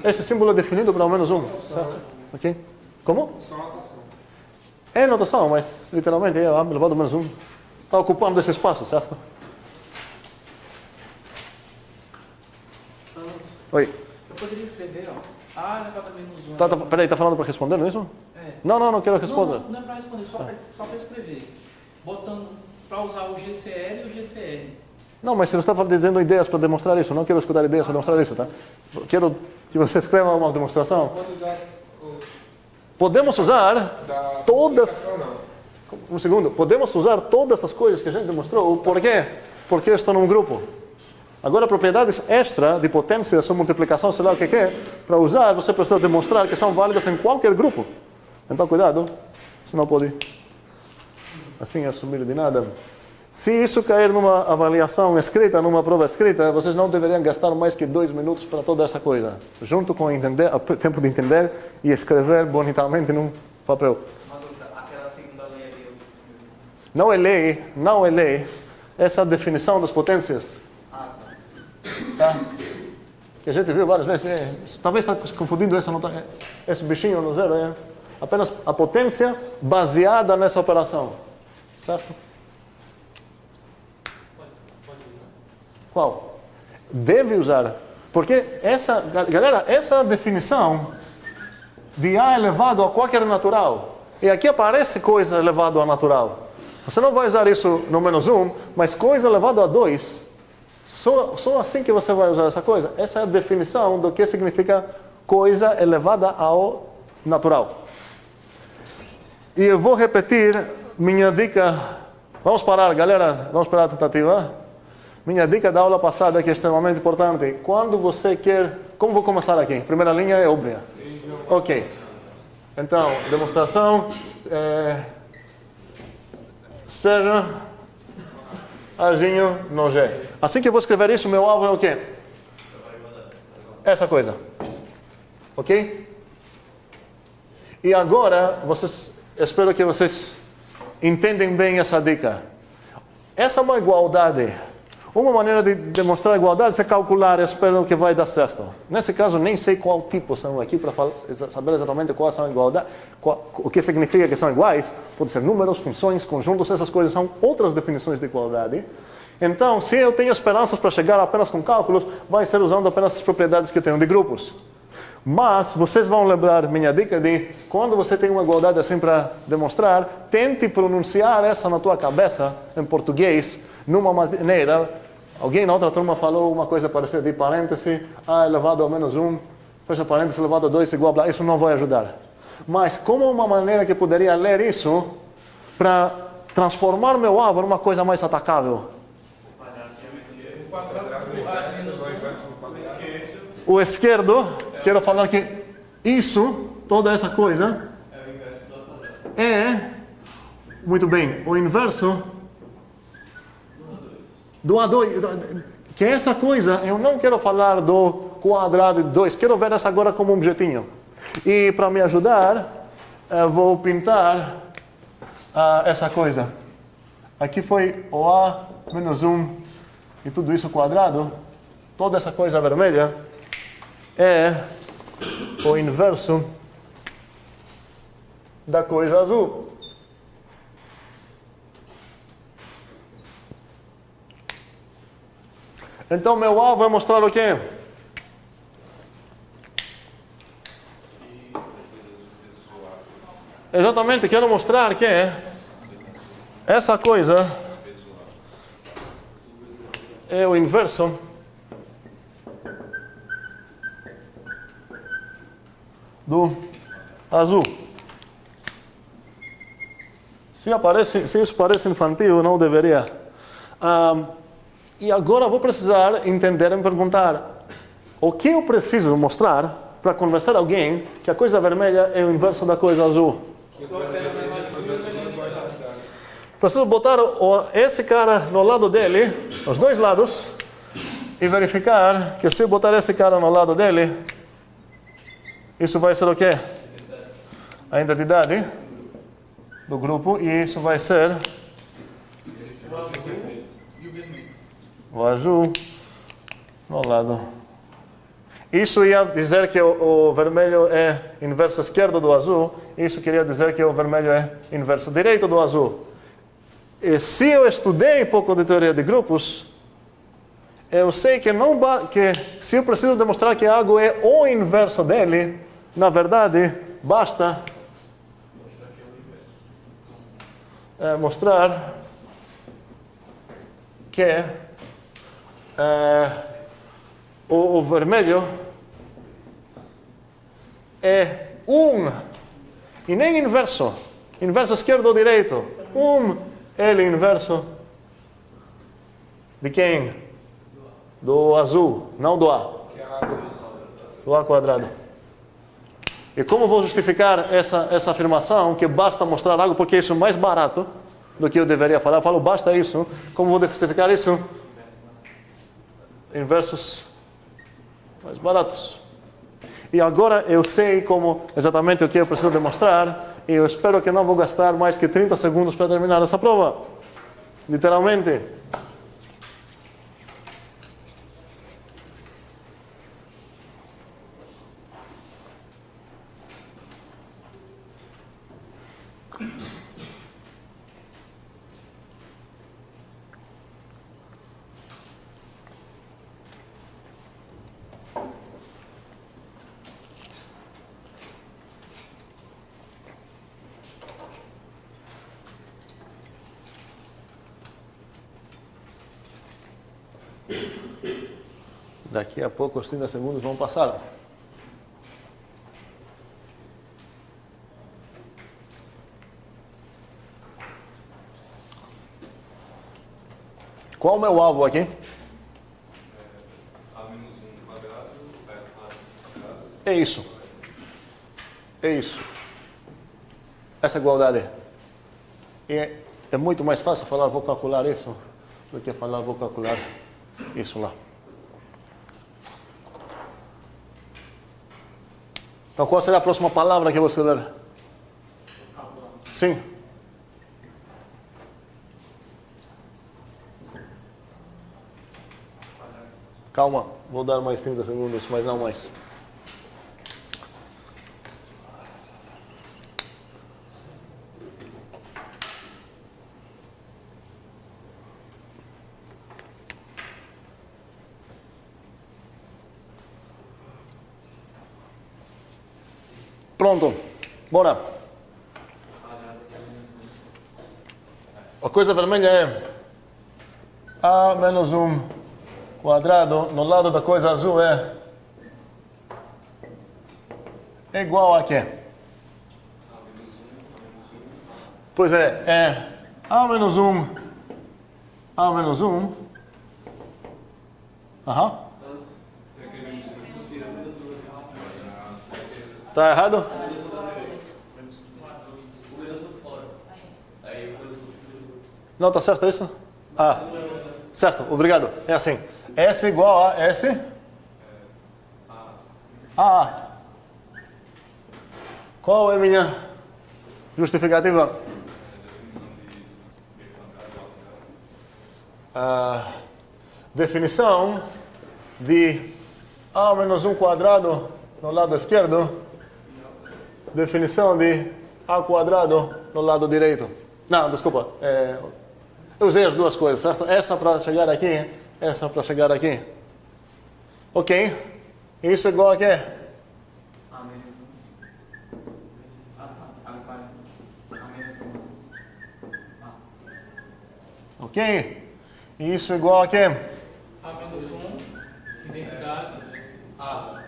Esse símbolo é definido para o menos 1. Certo? Ok? Como? Só notação. É notação, mas literalmente é A elevado a menos 1. Está ocupando esse espaço, certo? Oi. Eu poderia escrever, ó. A elevado a menos 1. Peraí, está falando para responder, não é isso? É. Não quero responder. Não é para responder, só para escrever. Botando para usar o GCL e o GCR. Não, mas você está dizendo ideias para demonstrar isso. Não quero escutar ideias para demonstrar isso, tá? Quero que você escreva uma demonstração. Pode usar o Podemos usar da todas... multiplicação, não. Um segundo. Podemos usar todas as coisas que a gente demonstrou. Por quê? Porque estão num grupo. Agora, propriedades extra de potência, sua multiplicação, sei lá o que é, para usar, você precisa demonstrar que são válidas em qualquer grupo. Então, cuidado. Senão pode, assim, assumir de nada. Se isso cair numa avaliação escrita, numa prova escrita, vocês não deveriam gastar mais que 2 minutos para toda essa coisa. Junto com entender, tempo de entender e escrever bonitamente num papel. Aquela segunda lei ali. Não é lei. Essa definição das potências. Tá? Que a gente viu várias vezes. Talvez está confundindo essa nota. Esse bichinho no zero é apenas a potência baseada nessa operação. Certo? Qual? Deve usar. Porque galera, essa definição de A elevado a qualquer natural. E aqui aparece coisa elevado a natural. Você não vai usar isso no menos 1, mas coisa elevado a 2. Só assim que você vai usar essa coisa. Essa é a definição do que significa coisa elevada ao natural. E eu vou repetir minha dica. Vamos parar, galera. Vamos parar a tentativa. Minha dica da aula passada que é extremamente importante. Quando você quer... Como vou começar aqui? Primeira linha é óbvia. Ok. Então, demonstração. Seja aginho no G. Assim que eu vou escrever isso, meu alvo é o quê? Essa coisa. Ok? E agora, espero que vocês entendem bem essa dica. Essa é uma igualdade. Uma maneira de demonstrar igualdade é calcular e esperar que vai dar certo. Nesse caso, nem sei qual tipo são aqui para saber exatamente quais são igualdade, o que significa que são iguais. Pode ser números, funções, conjuntos, essas coisas são outras definições de igualdade. Então, se eu tenho esperanças para chegar apenas com cálculos, vai ser usando apenas as propriedades que eu tenho de grupos. Mas vocês vão lembrar minha dica de quando você tem uma igualdade assim para demonstrar, tente pronunciar essa na tua cabeça em português, numa maneira. Alguém na outra turma falou uma coisa parecida de parêntese, A elevado a menos 1, fecha parêntese, elevado a 2 igual a blá. Isso não vai ajudar. Mas como uma maneira que eu poderia ler isso para transformar meu alvo numa coisa mais atacável? O esquerdo, quero falar que isso, toda essa coisa, é, muito bem, o inverso do A2. Que essa coisa, eu não quero falar do quadrado de 2, quero ver essa agora como um objetinho. E para me ajudar, eu vou pintar essa coisa. Aqui foi o A menos 1 e tudo isso quadrado. Toda essa coisa vermelha é o inverso da coisa azul. Então, meu alvo vai mostrar o quê? Exatamente, quero mostrar que essa coisa é o inverso do azul. Se isso parece infantil, não deveria. E agora vou precisar entender e perguntar o que eu preciso mostrar para convencer alguém que a coisa vermelha é o inverso da coisa azul. Preciso botar esse cara no lado dele, os dois lados, e verificar que se eu botar esse cara no lado dele, isso vai ser o quê? A identidade do grupo, e isso vai ser o azul no lado. Isso ia dizer que o vermelho é inverso esquerdo do azul, isso queria dizer que o vermelho é inverso direito do azul. E se eu estudei um pouco de teoria de grupos, eu sei que se eu preciso demonstrar que algo é o inverso dele, na verdade, basta mostrar que o vermelho é e nem inverso esquerdo ou direito, L inverso de quem? Do azul, não do A. Do A quadrado. E como vou justificar essa afirmação, que basta mostrar algo porque isso é mais barato do que eu deveria falar? Eu falo, basta isso. Como vou justificar isso? Inversos mais baratos. E agora eu sei exatamente o que eu preciso demonstrar, e eu espero que não vou gastar mais que 30 segundos para terminar essa prova. Literalmente. Daqui a pouco os 30 segundos vão passar. Qual é o meu alvo aqui? A menos 1 quadrado, quadrado. É isso. É isso. Essa igualdade. E é muito mais fácil falar vou calcular isso do que falar vou calcular isso lá. Então, qual será a próxima palavra que você ler? Sim. Calma, vou dar mais 30 segundos, mas não mais. Pronto, bora. A coisa vermelha é A menos 1 quadrado, no lado da coisa azul é igual a quê? Pois é A menos 1, A menos 1. Aham. Tá errado? Não, tá certo, é isso? Ah, certo, obrigado. É assim. S igual a S? A. Qual é a minha justificativa? A definição de A menos 1 quadrado no lado esquerdo. Definição de A quadrado no lado direito. Não, desculpa. Eu usei as duas coisas, certo? Essa para chegar aqui, essa para chegar aqui. Ok? Isso é igual a quê? Ok? Isso é igual a quê? A menos 1, identidade A.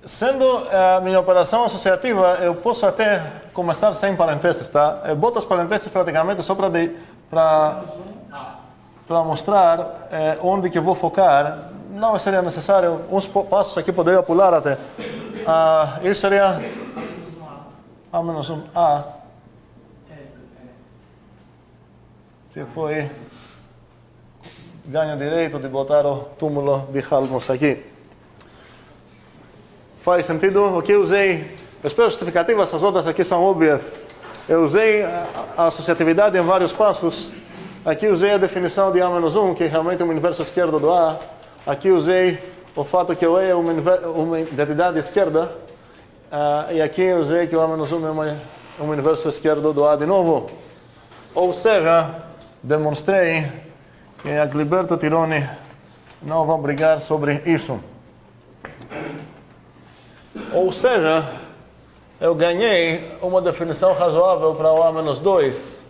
Sendo a minha operação associativa, eu posso até começar sem parênteses, tá? Eu boto os parênteses praticamente só para mostrar onde que eu vou focar. Não seria necessário, uns passos aqui poderia pular até. Isso seria A menos 1 A. Que foi ganha direito de botar o túmulo de Halmos aqui. Faz sentido? O que eu usei? Eu espero justificativa, essas outras aqui são óbvias. Eu usei a associatividade em vários passos. Aqui usei a definição de A menos 1, que é realmente um inverso esquerdo do A. Aqui usei o fato que o E é uma identidade esquerda. E aqui usei que o A menos 1 é um inverso esquerdo do A de novo. Ou seja, demonstrei que a Gliberto Tironi não vai brigar sobre isso. Ou seja, eu ganhei uma definição razoável para o A menos 2,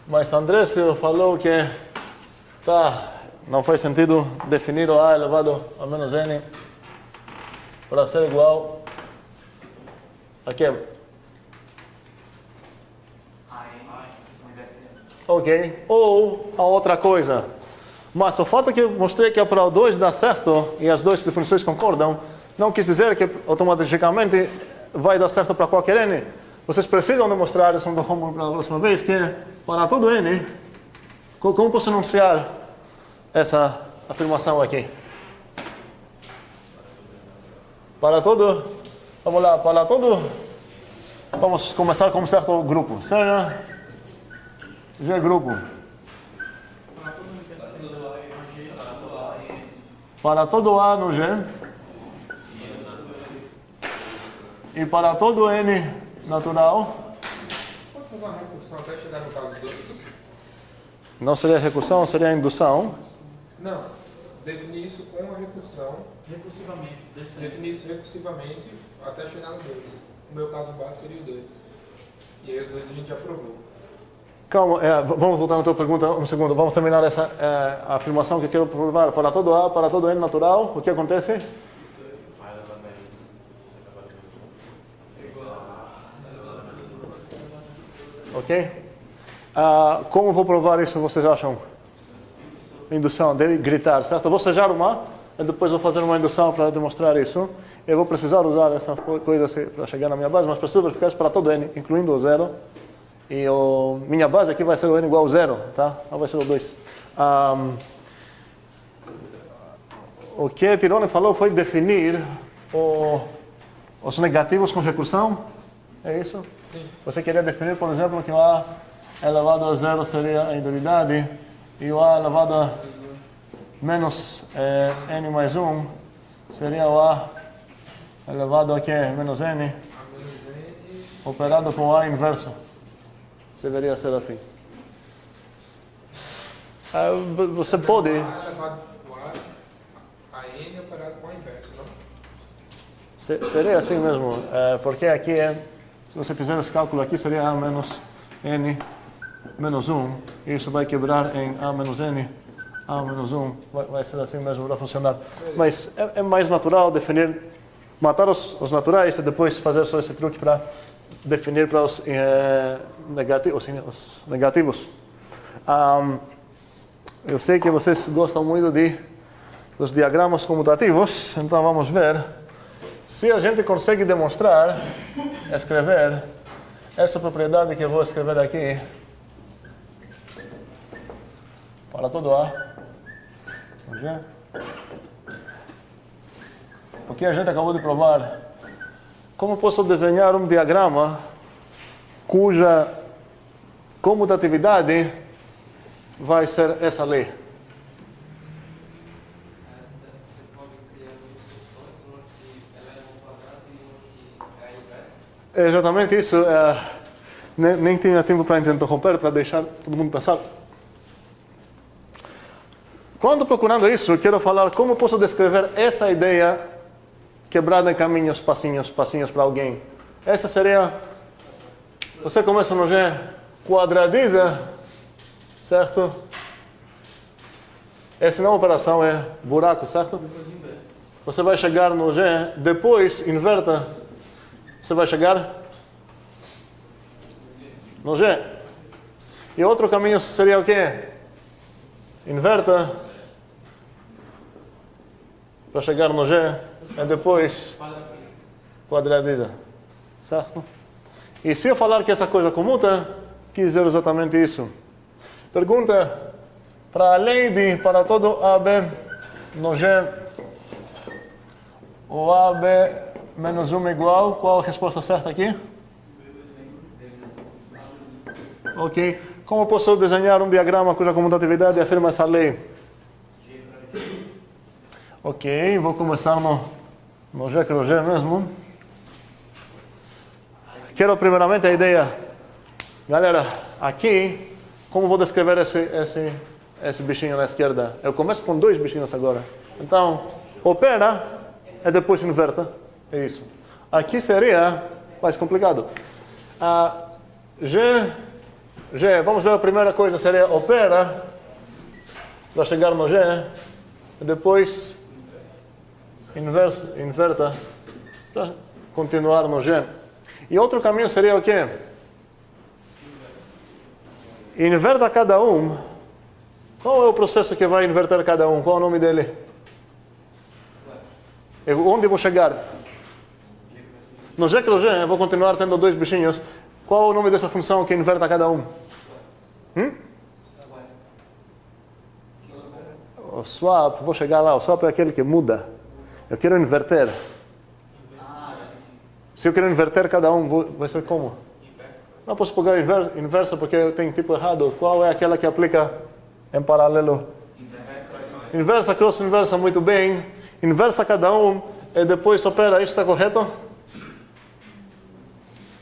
mas Andrésio falou que não faz sentido definir o A elevado a menos N para ser igual a quê? Ok, ou a outra coisa. Mas o fato que eu mostrei que para o 2 dá certo e as duas definições concordam, não quis dizer que automaticamente vai dar certo para qualquer N. Vocês precisam demonstrar, isso para a próxima vez, que para todo N, como posso anunciar essa afirmação aqui? Para todo, vamos lá, para todo, vamos começar com um certo grupo, seja G grupo. Para todo A no G. E para todo N natural. Pode fazer uma recursão até chegar no caso 2? Não seria recursão, seria indução. Não. Definir isso com a recursão. Recursivamente. Definir isso recursivamente até chegar no 2. No meu caso base seria o 2. E aí o 2 a gente já provou. Calma, vamos voltar na tua pergunta um segundo. Vamos terminar essa afirmação que eu quero provar. Para todo A, para todo N natural, o que acontece? Ok? Como vou provar isso, vocês acham? Indução, deve gritar, certo? Eu vou sejar uma, e depois vou fazer uma indução para demonstrar isso. Eu vou precisar usar essa coisa para chegar na minha base, mas preciso verificar isso para todo N, incluindo o 0. E minha base aqui vai ser o N igual a 0, tá? Não vai ser o 2. O que Tironi falou foi definir os negativos com recursão. É isso? Sim. Você queria definir, por exemplo, que o A elevado a 0 seria a identidade e o A elevado menos n mais 1 seria o A elevado a que? Menos n, A menos N. operado com A inverso. Deveria ser assim. Você pode... A elevado a N operado com a inverso, não? Seria assim mesmo, porque aqui se você fizer esse cálculo aqui, seria A menos N menos 1. Isso vai quebrar em A menos N, A menos 1. Vai ser assim mesmo, vai funcionar. Mas é mais natural definir, matar os naturais e depois fazer só esse truque para definir para os negativos. Eu sei que vocês gostam muito dos diagramas comutativos, então vamos ver se a gente consegue demonstrar, escrever essa propriedade que eu vou escrever aqui para todo A. Vamos ver? O que a gente acabou de provar. Como posso desenhar um diagrama cuja comutatividade vai ser essa lei? Você pode criar duas funções, uma que eleva ao quadrado e uma que é a inversa. É exatamente isso. Nem tinha tempo para interromper, para deixar todo mundo pensar. Quando procurando isso, eu quero falar como posso descrever essa ideia quebrada em caminhos, passinhos para alguém. Essa seria... Você começa no G, quadradiza, certo? Essa não operação é buraco, certo? Você vai chegar no G, depois inverta. Você vai chegar no G. E outro caminho seria o quê? Inverta para chegar no G e depois quadradiza, certo? E se eu falar que essa coisa comuta, quis dizer exatamente isso. Pergunta, para além de para todo AB no G, o AB menos 1 é igual, qual a resposta certa aqui? Ok. Como posso desenhar um diagrama cuja comutatividade afirma essa lei? Ok, vou começar no G que é o G mesmo. Quero primeiramente a ideia. Galera, aqui, como vou descrever esse bichinho na esquerda? Eu começo com dois bichinhos agora. Então, opera e depois inverta. É isso. Aqui seria mais complicado. G, vamos ver a primeira coisa, seria opera para chegar no G e depois inverta para continuar no G. E outro caminho seria o quê? Inverta cada um. Qual é o processo que vai inverter cada um? Qual é o nome dele? Onde vou chegar? No G que no G, eu vou continuar tendo dois bichinhos. Qual é o nome dessa função que inverta cada um? O swap, vou chegar lá. O swap é aquele que muda. Eu quero inverter. Se eu quero inverter cada um, vai ser como? Não posso pegar inversa porque tem tipo errado. Qual é aquela que aplica em paralelo? Inversa, cross inversa, muito bem. Inversa cada um e depois opera. Isso está correto?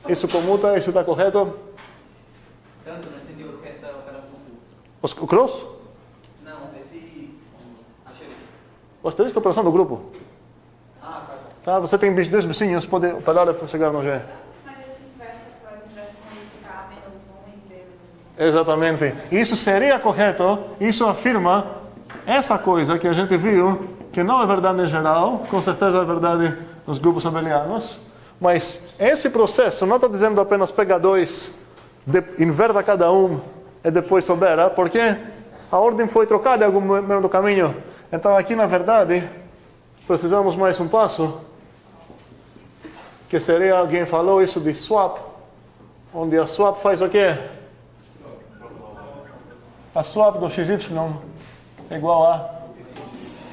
Isso comuta, isso está correto? Tanto, não entendi o que é essa operação. O cross? Não, esse... Achei. O asterisco é a operação do grupo. Ah, tá. Tá, você tem dois bichinhos, pode operar para chegar no G. Mas esse inverso faz inverso modificar menos 1 em vez de... Exatamente. Isso seria correto, isso afirma essa coisa que a gente viu, que não é verdade em geral, com certeza é verdade nos grupos abelianos, mas esse processo não está dizendo apenas pega dois, inverta cada um e depois sobera, porque a ordem foi trocada em algum momento do caminho. Então aqui, na verdade, precisamos mais um passo, que seria, alguém falou isso de swap, onde a swap faz o quê? A swap do xy é igual a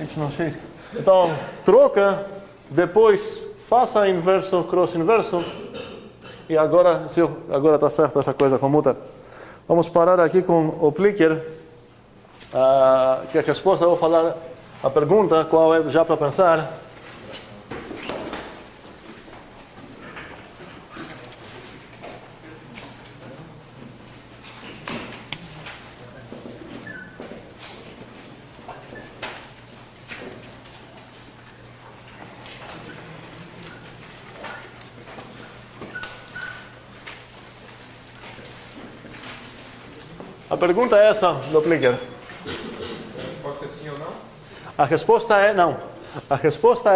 yx. Então, troca, depois faça inverso, cross inverso, e agora está certo essa coisa comuta. Vamos parar aqui com o clicker. que a resposta, eu vou falar a pergunta, qual é já para pensar. A pergunta é essa, Doppler. A resposta é sim ou não? A resposta é não. A resposta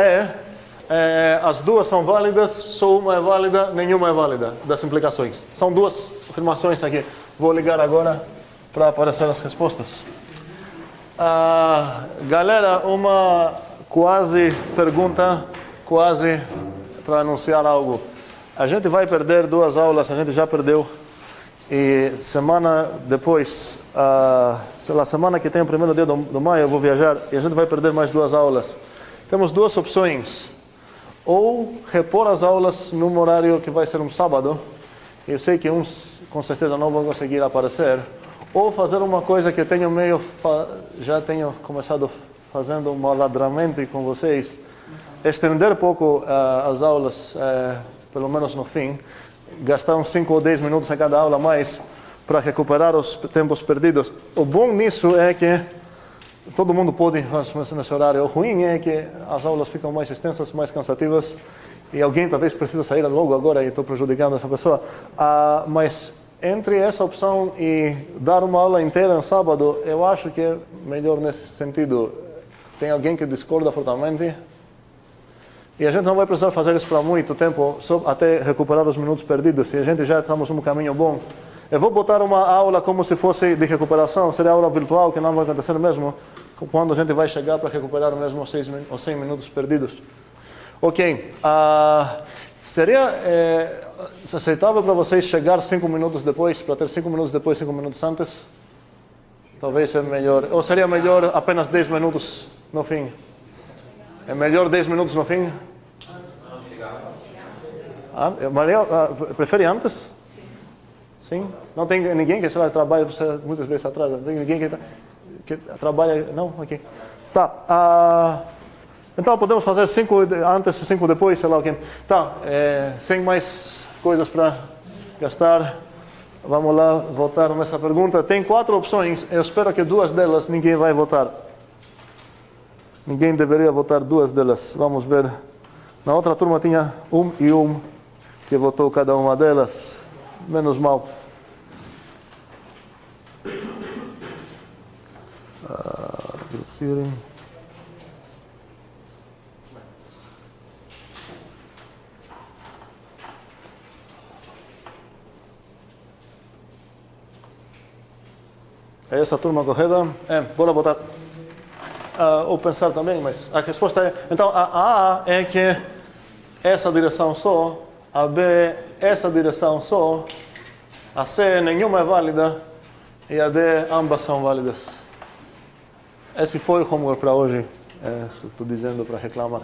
é as duas são válidas, só uma é válida, nenhuma é válida, das implicações. São duas afirmações aqui. Vou ligar agora para aparecer as respostas. Galera, uma quase pergunta, quase para anunciar algo. A gente vai perder 2 aulas, a gente já perdeu. E semana depois, sei lá, semana que tem o primeiro dia do maio, eu vou viajar e a gente vai perder mais 2 aulas. Temos 2 opções. Ou repor as aulas num horário que vai ser um sábado. Eu sei que uns com certeza não vão conseguir aparecer. Ou fazer uma coisa que tenho já tenho começado fazendo malandramente com vocês. Estender pouco as aulas, pelo menos no fim. Gastar uns 5 ou 10 minutos a cada aula mais para recuperar os tempos perdidos. O bom nisso é que todo mundo pode fazer nesse horário. O ruim é que as aulas ficam mais extensas, mais cansativas e alguém talvez precisa sair logo agora e estou prejudicando essa pessoa. Mas entre essa opção e dar uma aula inteira no sábado, eu acho que é melhor nesse sentido. Tem alguém que discorda fortemente? E a gente não vai precisar fazer isso para muito tempo, só até recuperar os minutos perdidos. E a gente já estamos num caminho bom. Eu vou botar uma aula como se fosse de recuperação, seria aula virtual, que não vai acontecer mesmo, quando a gente vai chegar para recuperar mesmo os 100 minutos perdidos. Ok. Seria aceitável para vocês chegar 5 minutos depois, para ter 5 minutos depois, 5 minutos antes? Talvez seja melhor. Ou seria melhor apenas 10 minutos no fim? É melhor 10 minutos no fim? Maria, prefere antes? Sim? Não tem ninguém que, sei lá, trabalha, você muitas vezes atrás, não tem ninguém que trabalha, não? Ok. Tá. Então podemos fazer 5 antes e 5 depois, sei lá o quê. Tá, sem mais coisas para gastar, vamos lá votar nessa pergunta. Tem 4 opções, eu espero que 2 delas ninguém vai votar. Ninguém deveria votar 2 delas. Vamos ver. Na outra turma tinha 1 e 1 que votou cada uma delas. Menos mal. É essa turma correta? Bora votar. Ou pensar também, mas a resposta é... Então, a A é que essa direção só, a B essa direção só, a C nenhuma é válida e a D ambas são válidas. Esse foi o homework para hoje. Estou dizendo para reclamar.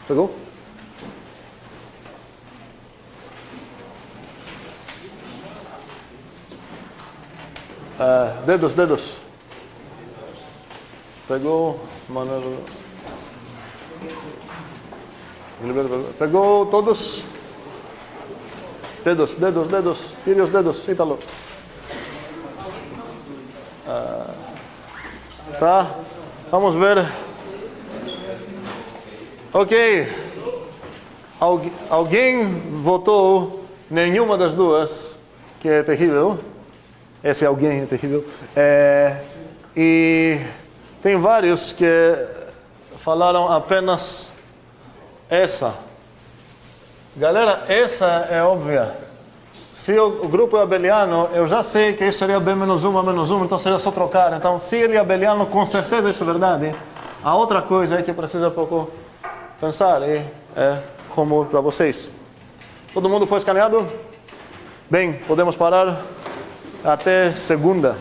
Pegou? Dedos. Pegou, Manuel. Pegou todos. Dedos. Tire os dedos, Ítalo. Tá, vamos ver. Ok. Alguém votou nenhuma das duas, que é terrível. Esse alguém é terrível. E tem vários que falaram apenas essa. Galera, essa é óbvia. Se o grupo é abeliano, eu já sei que isso seria B-1, A-1, então seria só trocar. Então, se ele é abeliano, com certeza isso é verdade. A outra coisa é que precisa pouco pensar e é como para vocês. Todo mundo foi escaneado? Bem, podemos parar até segunda.